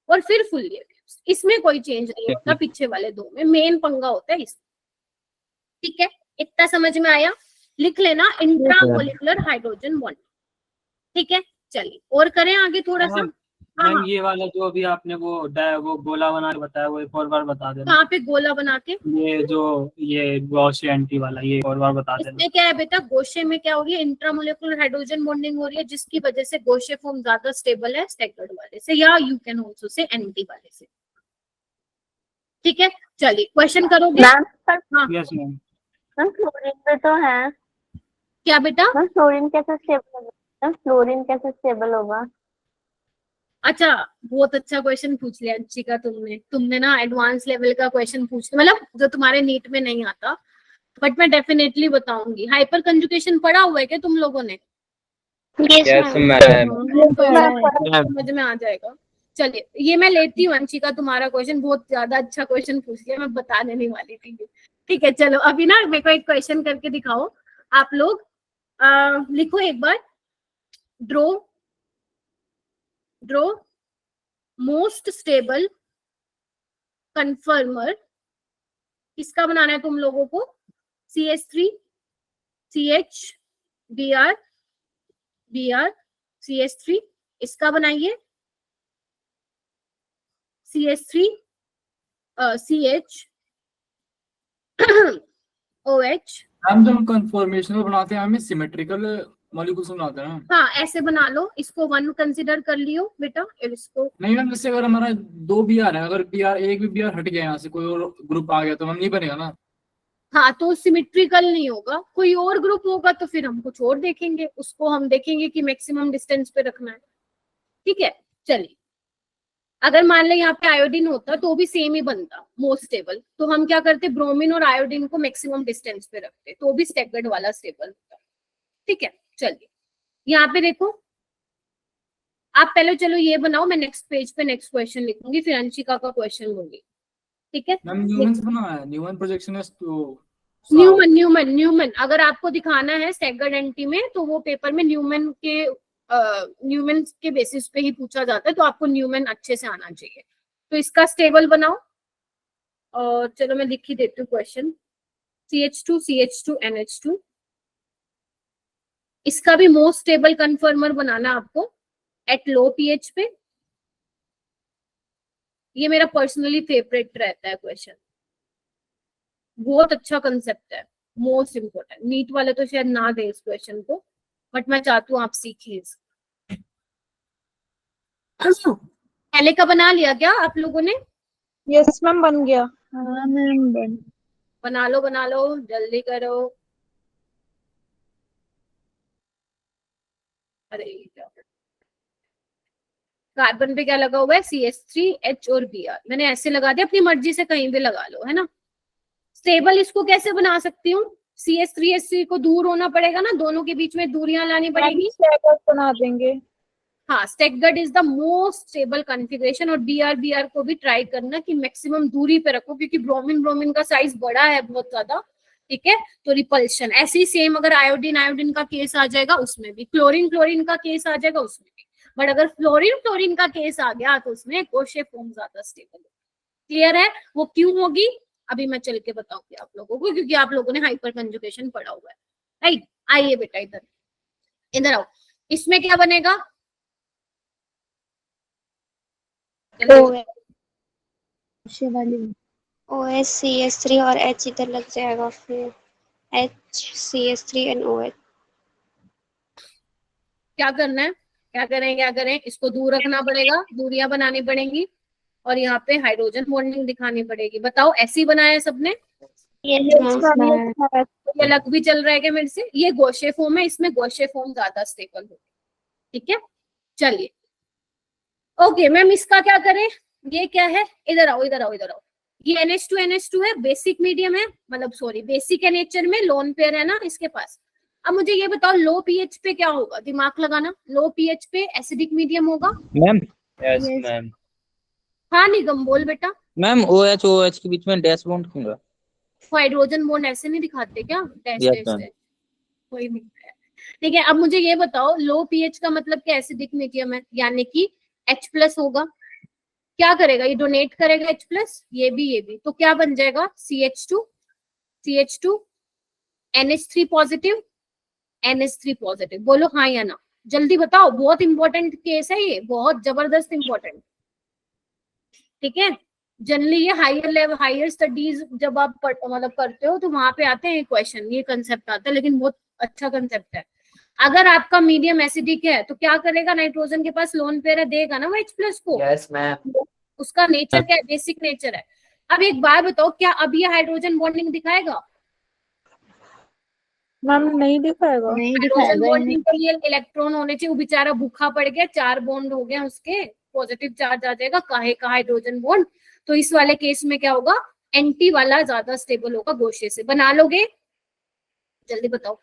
और फिर फुल्ली इक्लिप्स। इसमें कोई चेंज नहीं होता, पीछे वाले दो में मेन पंगा होता है इसमें। ठीक है, इतना समझ में आया? लिख लेना इंट्रामोलिकुलर हाइड्रोजन बॉन्ड। ठीक है, चलिए और करें आगे थोड़ा सा। हाँ, मैम ये वाला जो अभी आपने वो गोला बना के बताया, वो एक और बार बता देना। कहाँ पे गोला बना के? ये जो ये गॉस एंटी वाला, ये एक और बार बता देना। इसमें क्या है बेटा, गोशे में क्या होगी, इंट्रामोलिकुलर हाइड्रोजन बॉन्डिंग हो रही है, जिसकी वजह से गोशे फॉर्म ज्यादा स्टेबल है स्टैगर्ड वाले से, या you can also say anti वाले से। ठीक है, चलिए क्वेश्चन करोगे? हाँ यस मैम। फ्लोरीन पे तो है। क्या बेटा? फ्लोरीन कैसे स्टेबल होगा? फ्लोरीन कैसे स्टेबल होगा? अच्छा, बहुत अच्छा क्वेश्चन पूछ लिया अंशिका तुमने ना एडवांस लेवल का क्वेश्चन पूछ लिया, मतलब जो तुम्हारे नीट में नहीं आता, बट मैं डेफिनेटली बताऊंगी। हाइपर कंजुगेशन पढ़ा हुआ है क्या तुम लोगों ने? Yes ma'am. समझ में आ जाएगा। चलिए ये मैं लेती हूँ अंशिका, तुम्हारा क्वेश्चन बहुत ज्यादा अच्छा क्वेश्चन पूछ लिया, मैं बता देने वाली थी। ठीक है, चलो अभी ना मेरे को एक क्वेश्चन करके दिखाओ आप लोग। लिखो एक बार, ड्रॉ मोस्ट स्टेबल कन्फर्मर। किसका बनाना है तुम लोगों को? CH3 CH Br CH3, इसका बनाइए। CH3 CH OH। हम जब कन्फर्मेशनल बनाते हैं हमें सिमेट्रिकल मॉलिक्यूल्स बनाते हैं ना। हाँ ऐसे बना लो, इसको 1 कंसिडर कर लियो बेटा, इसको नहीं मैम, जैसे अगर हमारा 2 BR है, अगर BR एक भी BR हट गया यहाँ से, कोई और ग्रुप आ गया तो हम नहीं बनेगा ना। हाँ तो सिमेट्रिकल नहीं होगा, कोई और ग्रुप होगा तो फिर हम कुछ और देखेंगे, उसको हम देखेंगे कि मैक्सिमम डिस्टेंस पे रखना है। ठीक है, चलिए अगर मान ले यहाँ पे आयोडीन होता तो भी सेम ही बनता मोस्ट स्टेबल, तो हम क्या करते, ब्रोमीन और आयोडीन को मैक्सिमम डिस्टेंस पे रखते, तो भी स्टैगर्ड वाला स्टेबल होता। ठीक है, चलिए यहाँ पे देखो, आप पहले चलो ये बनाओ, मैं नेक्स्ट पेज पे नेक्स्ट क्वेश्चन लिखूंगी, फिर अंशिका का क्वेश्चन लूंगी। ठीक है, मैम न्यूमन से बनाना है, न्यूमन प्रोजेक्शन है तो न्यूमन अगर आपको दिखाना है स्टैगर्ड एंटी में, तो वो पेपर में न्यूमन के बेसिस पे ही पूछा जाता है, तो आपको न्यूमन अच्छे से आना चाहिए। तो इसका स्टेबल बनाओ, और चलो मैं लिख ही देती हूँ क्वेश्चन। CH2 CH2 NH2, इसका भी मोस्ट स्टेबल कन्फर्मर बनाना आपको एट लो pH पे। ये मेरा पर्सनली फेवरेट रहता है क्वेश्चन, बहुत अच्छा कंसेप्ट है, मोस्ट इम्पोर्टेंट। नीट वाले तो शायद ना दे इस क्वेश्चन को, बट मैं चाहती हूँ आप सीखिए। पहले का बना लिया क्या आप लोगों ने? यस मैम, बन गया। हाँ मैम बन। बना लो जल्दी करो। अरे क्या कार्बन पे क्या लगा हुआ है, CH3H और Br। मैंने ऐसे लगा दिया, अपनी मर्जी से कहीं भी लगा लो, है ना। स्टेबल इसको कैसे बना सकती हूँ, CH3H3 को दूर होना पड़ेगा ना, दोनों के बीच में दूरियां लानी पड़ेगी। बना देंगे। हाँ, staggered is the most stable configuration. और Br को भी ट्राई करना कि मैक्सिमम दूरी पे रखो, क्योंकि ब्रोमीन का साइज बड़ा है बहुत ज्यादा, ठीक है। तो रिपल्शन ऐसे ही सेम, अगर आयोडीन का केस आ जाएगा उसमें भी, क्लोरीन का केस आ जाएगा उसमें भी, बट अगर फ्लोरीन का केस आ गया तो उसमें गौशे फॉर्म ज्यादा स्टेबल है। क्लियर है? वो क्यों होगी अभी मैं चल के बताऊंगी आप लोगों को, क्योंकि आप लोगों ने हाइपर कंजुगेशन पढ़ा हुआ है, राइट। आइए बेटा इधर, इधर आओ। इसमें क्या बनेगा, OH CH3 और H इधर लग जाएगा, फिर HCH3 and OH। क्या करना है, क्या करें, इसको दूर रखना पड़ेगा, दूरियां बनानी पड़ेंगी, और यहाँ पे हाइड्रोजन बॉन्डिंग दिखानी पड़ेगी। बताओ, ऐसे ही बनाया है सबने? ये लग भी चल रहा है क्या मेरे से? ये गौशे फॉर्म है, इसमें गौशे फॉर्म ज्यादा स्टेबल हो, ठीक है। चलिए, ओके मैम, इसका क्या करें, ये क्या है, इधर आओ इधर आओ इधर आओ। ये NH2 है, बेसिक मीडियम है, मतलब सॉरी बेसिक है नेचर में, लोन पेयर है ना इसके पास। अब मुझे ये बताओ, लो पीएच पे क्या होगा, दिमाग लगाना। लो पीएच पे एसिडिक मीडियम होगा। Ma'am yes ma'am. हाँ निगम बोल बेटा। मैम OH के बीच में डैश बॉन्ड क्यों है? हाइड्रोजन बॉन्ड ऐसे नहीं दिखाते क्या, dash Yes, dash ma'am. Dash? कोई नहीं है, ठीक है। अब मुझे ये बताओ, लो पीएच का मतलब क्या, एसिडिक मीडियम है, यानी कि H+ होगा। क्या करेगा ये, डोनेट करेगा H+, ये भी, तो क्या बन जाएगा, CH2 NH3 positive, NH3 positive. बोलो हाँ या ना, जल्दी बताओ, बहुत इंपॉर्टेंट केस है ये, बहुत जबरदस्त इंपॉर्टेंट, ठीक है। जनरली ये हायर लेवल, हायर स्टडीज जब आप मतलब करते हो तो वहां पे आते हैं क्वेश्चन, ये कंसेप्ट आता है, लेकिन बहुत अच्छा कंसेप्ट है। अगर आपका मीडियम एसिडिक है तो क्या करेगा, नाइट्रोजन के पास लोन पेयर है, देगा ना वो H+ को। Yes ma'am. उसका नेचर क्या है, बेसिक नेचर है। अब एक बार बताओ, क्या अब ये हाइड्रोजन बॉन्डिंग दिखाएगा? मैम नहीं दिखाएगा। हाइड्रोजन बॉन्डिंग के लिए इलेक्ट्रॉन होने चाहिए, वो बेचारा भूखा पड़ गया, 4 बॉन्ड हो गया उसके, पॉजिटिव चार्ज आ जाएगा, काहे का हाइड्रोजन बॉन्ड। तो इस वाले केस में क्या होगा, एंटी वाला ज्यादा स्टेबल होगा, गोशे से। बना लोगे, जल्दी बताओ।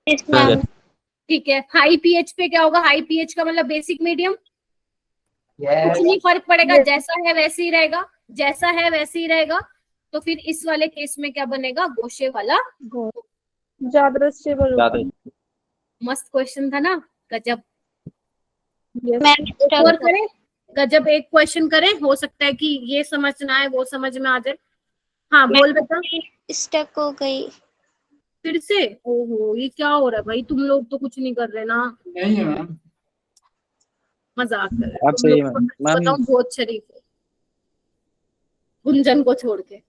Yes ma'am. ठीक है, हाई पीएच पे क्या होगा, हाई पीएच का मतलब बेसिक मीडियम, कुछ नहीं फर्क पड़ेगा, जैसा है वैसे ही रहेगा, जैसा है वैसे ही रहेगा। तो फिर इस वाले केस में क्या बनेगा, गोशे वाला। ज्यादा स्टेबल होगा। मस्त क्वेश्चन था ना, गजब। मैम एक और करें, गजब एक क्वेश्चन करें, हो सकता है कि ये समझ ना आए वो समझ में आ जाए। हाँ बोल बेटा। स्टक हो गई। फिर से? ओहो, ये क्या हो रहा है भाई, तुम लोग तो कुछ नहीं कर रहे ना। नहीं है मैम। मजाक कर रहे आप तुम सही लोग, मैम। तो मैं बताऊं बहुत शरीफ है, गुंजन को छोड़ के।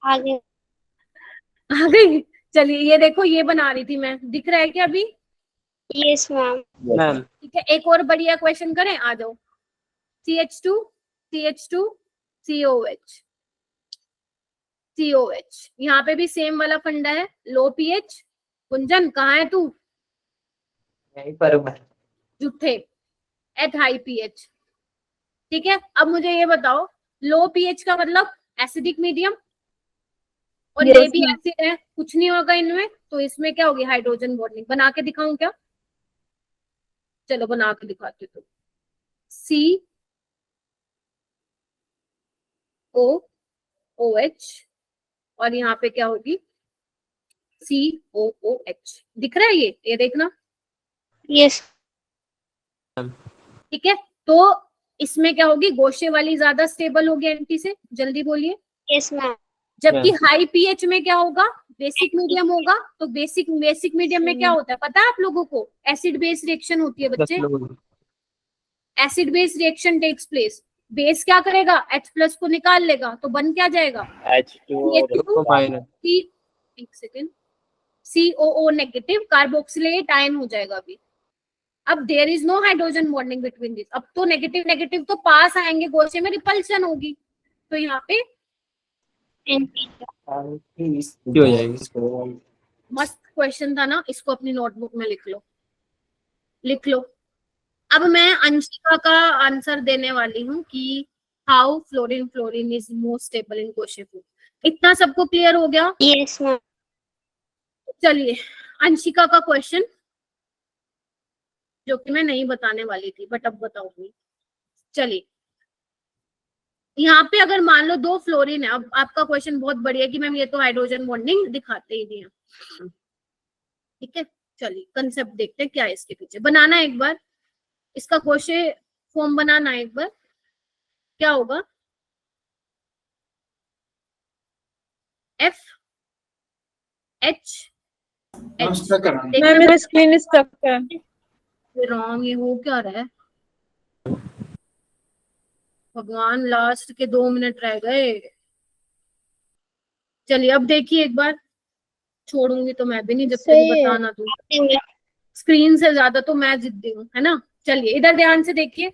आगे। आ गई। चलिए, ये देखो, ये बना रही थी मैं, दिख रहा है क्या अभी? Yes ma'am. मैम। ठीक है, एक और बढ़िया क्वेश्चन करें, आ जाओ। CH2 COH, यहाँ पे भी सेम वाला फंडा है, लो पीएच। गुंजन कहाँ है तू? यहीं पर हूँ मैं। जुठे, एट हाई पीएच। ठीक है, अब मुझे ये बताओ, लो पीएच का मतलब एसिडिक मीडियम, और ये भी एसिड है, कुछ नहीं होगा इनमें, तो इसमें क्या होगी, हाइड्रोजन बॉन्डिंग। बना के दिखाऊं क्या? चलो बना के दिखाती हूँ। COOH, और यहाँ पे क्या होगी, COOH। दिख रहा है ये देखना। यस। ठीक है, तो इसमें क्या होगी, गोशे वाली ज्यादा स्टेबल होगी एंटी से, जल्दी बोलिए। Yes ma'am. जबकि हाई पीएच में क्या होगा, बेसिक मीडियम होगा। तो बेसिक मीडियम में क्या होता है पता है आप लोगों को, एसिड बेस रिएक्शन होती है बच्चे, acid base reaction takes place. Base क्या करेगा, H+ को निकाल लेगा, तो बन क्या जाएगा, H2O-। एक second, COO negative carboxylate ion हो जाएगा अभी। अब there is no hydrogen bonding between this, अब तो नेगेटिव नेगेटिव तो पास आएंगे, गोशे में रिपल्शन होगी, तो यहाँ पे हो जाएगी। मस्त क्वेश्चन था ना, इसको अपनी नोटबुक में लिख लो, लिख लो। अब मैं अंशिका का आंसर देने वाली हूँ कि how fluorine is most stable in gauche. इतना सबको क्लियर हो गया? Yes ma'am. चलिए अंशिका का क्वेश्चन, जो कि मैं नहीं बताने वाली थी बट अब बताऊंगी। चलिए यहाँ पे अगर मान लो 2 फ्लोरीन है, अब आपका क्वेश्चन बहुत बढ़िया कि मैम ये तो हाइड्रोजन बॉन्डिंग दिखाते ही नहीं है, ठीक है। चलिए कंसेप्ट देखते हैं क्या है इसके पीछे। बनाना एक बार इसका गोशे फॉर्म बनाना एक बार, क्या होगा? FH हम स्ट्रक कर रहे हैं। मैम मेरा स्क्रीन स्टक है। रॉन्ग, ये हो क्या रहा है भगवान, लास्ट के 2 मिनट रह गए। चलिए अब देखिए एक बार, छोड़ूंगी तो मैं भी नहीं जब तक बताना दूं। स्क्रीन से ज्यादा तो मैं जिद्दी हूँ, है ना। चलिए इधर ध्यान से देखिए,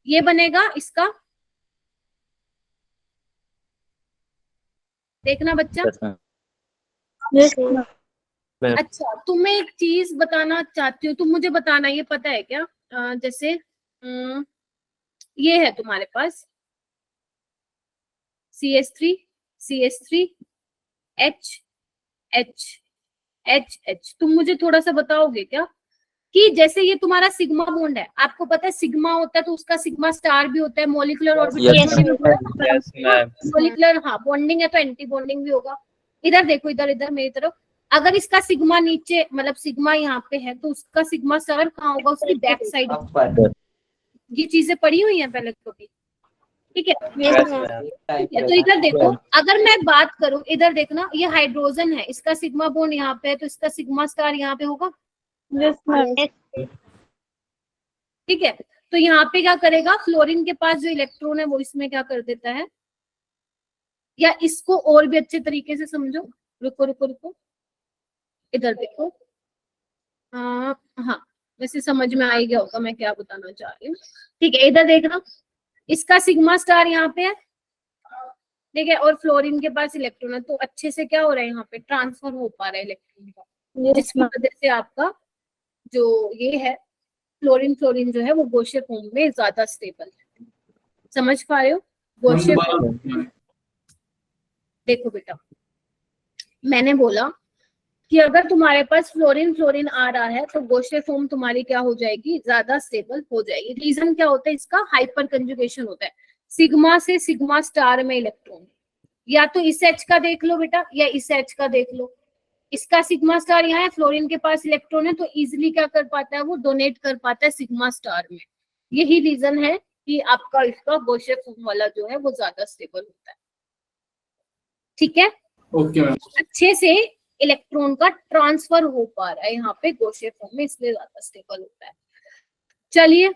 ये बनेगा इसका, देखना बच्चा। अच्छा तुम्हें एक चीज बताना चाहती हूँ, तुम मुझे बताना, ये पता है क्या? जैसे ये है तुम्हारे पास CH3 H, तुम मुझे थोड़ा सा बताओगे क्या कि जैसे ये तुम्हारा सिग्मा बॉन्ड है, आपको पता है सिग्मा होता है तो उसका सिग्मा स्टार भी होता है, molecular orbital Yes, ma'am. Molecular, हाँ बॉन्डिंग है तो एंटी बॉन्डिंग भी होगा। इधर देखो, इधर मेरी तरफ, अगर इसका सिग्मा नीचे, मतलब सिग्मा यहाँ पे है तो उसका सिग्मा स्टार कहाँ होगा? उसकी बैक साइड। ऊपर। ये चीजें पढ़ी हुई हैं पहले कभी, ठीक है। Yes, ma'am. तो इधर देखो, अगर मैं बात करूं, इधर देखना, ये हाइड्रोजन है, इसका सिग्मा बॉन्ड यहाँ पे है तो इसका सिग्मा स्टार यहाँ पे होगा, यस मैम। ठीक है। तो यहाँ पे क्या करेगा? फ्लोरीन के पास जो इलेक्ट्रॉन है वो इसमें क्या कर देता है, या इसको और भी अच्छे तरीके से समझो, रुको, इधर देखो, हाँ वैसे समझ में आ ही गया होगा मैं क्या बताना चाह रही हूँ, ठीक है। इधर देखना, इसका सिग्मा स्टार यहाँ पे है, ठीक है, और फ्लोरीन के पास इलेक्ट्रॉन है, तो अच्छे से क्या हो रहा है, यहाँ पे ट्रांसफर हो पा रहा है इलेक्ट्रॉन का, जिसकी वजह से आपका जो ये है फ्लोरीन जो है वो गोशे फॉर्म में ज्यादा स्टेबल है। समझ पा रहे हो? गोशे फॉर्म, देखो बेटा, मैंने बोला कि अगर तुम्हारे पास फ्लोरीन आ रहा है तो गोशे फॉर्म तुम्हारी क्या हो जाएगी? ज्यादा स्टेबल हो जाएगी। रीजन क्या होता है इसका? हाइपर कंजुगेशन होता है, सिग्मा से सिग्मा स्टार में इलेक्ट्रॉन, या तो इस H का देख लो बेटा या इस H का देख लो। इसका सिग्मा स्टार यहाँ है, फ्लोरीन के पास इलेक्ट्रॉन है तो इजिली क्या कर पाता है? वो डोनेट कर पाता है सिग्मा स्टार में। यही रीजन है कि आपका इसका गोशे फॉर्म वाला जो है वो ज्यादा स्टेबल होता है, ठीक है। Okay ma'am. अच्छे से इलेक्ट्रॉन का ट्रांसफर हो पा रहा है यहाँ पे गोशे फॉर्म में, इसलिए ज्यादा स्टेबल होता है। चलिए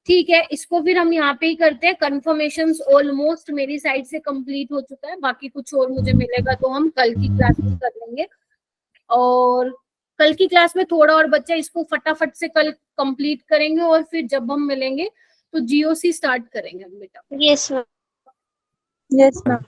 ठीक है, इसको फिर हम यहाँ पे ही करते हैं। कंफर्मेशंस ऑलमोस्ट मेरी साइड से कंप्लीट हो चुका है, बाकी कुछ और मुझे मिलेगा तो हम कल की क्लास में कर लेंगे, और कल की क्लास में थोड़ा और बच्चा, इसको फटाफट से कल कंप्लीट करेंगे और फिर जब हम मिलेंगे तो GOC स्टार्ट करेंगे बेटा। Yes ma'am. Yes ma'am.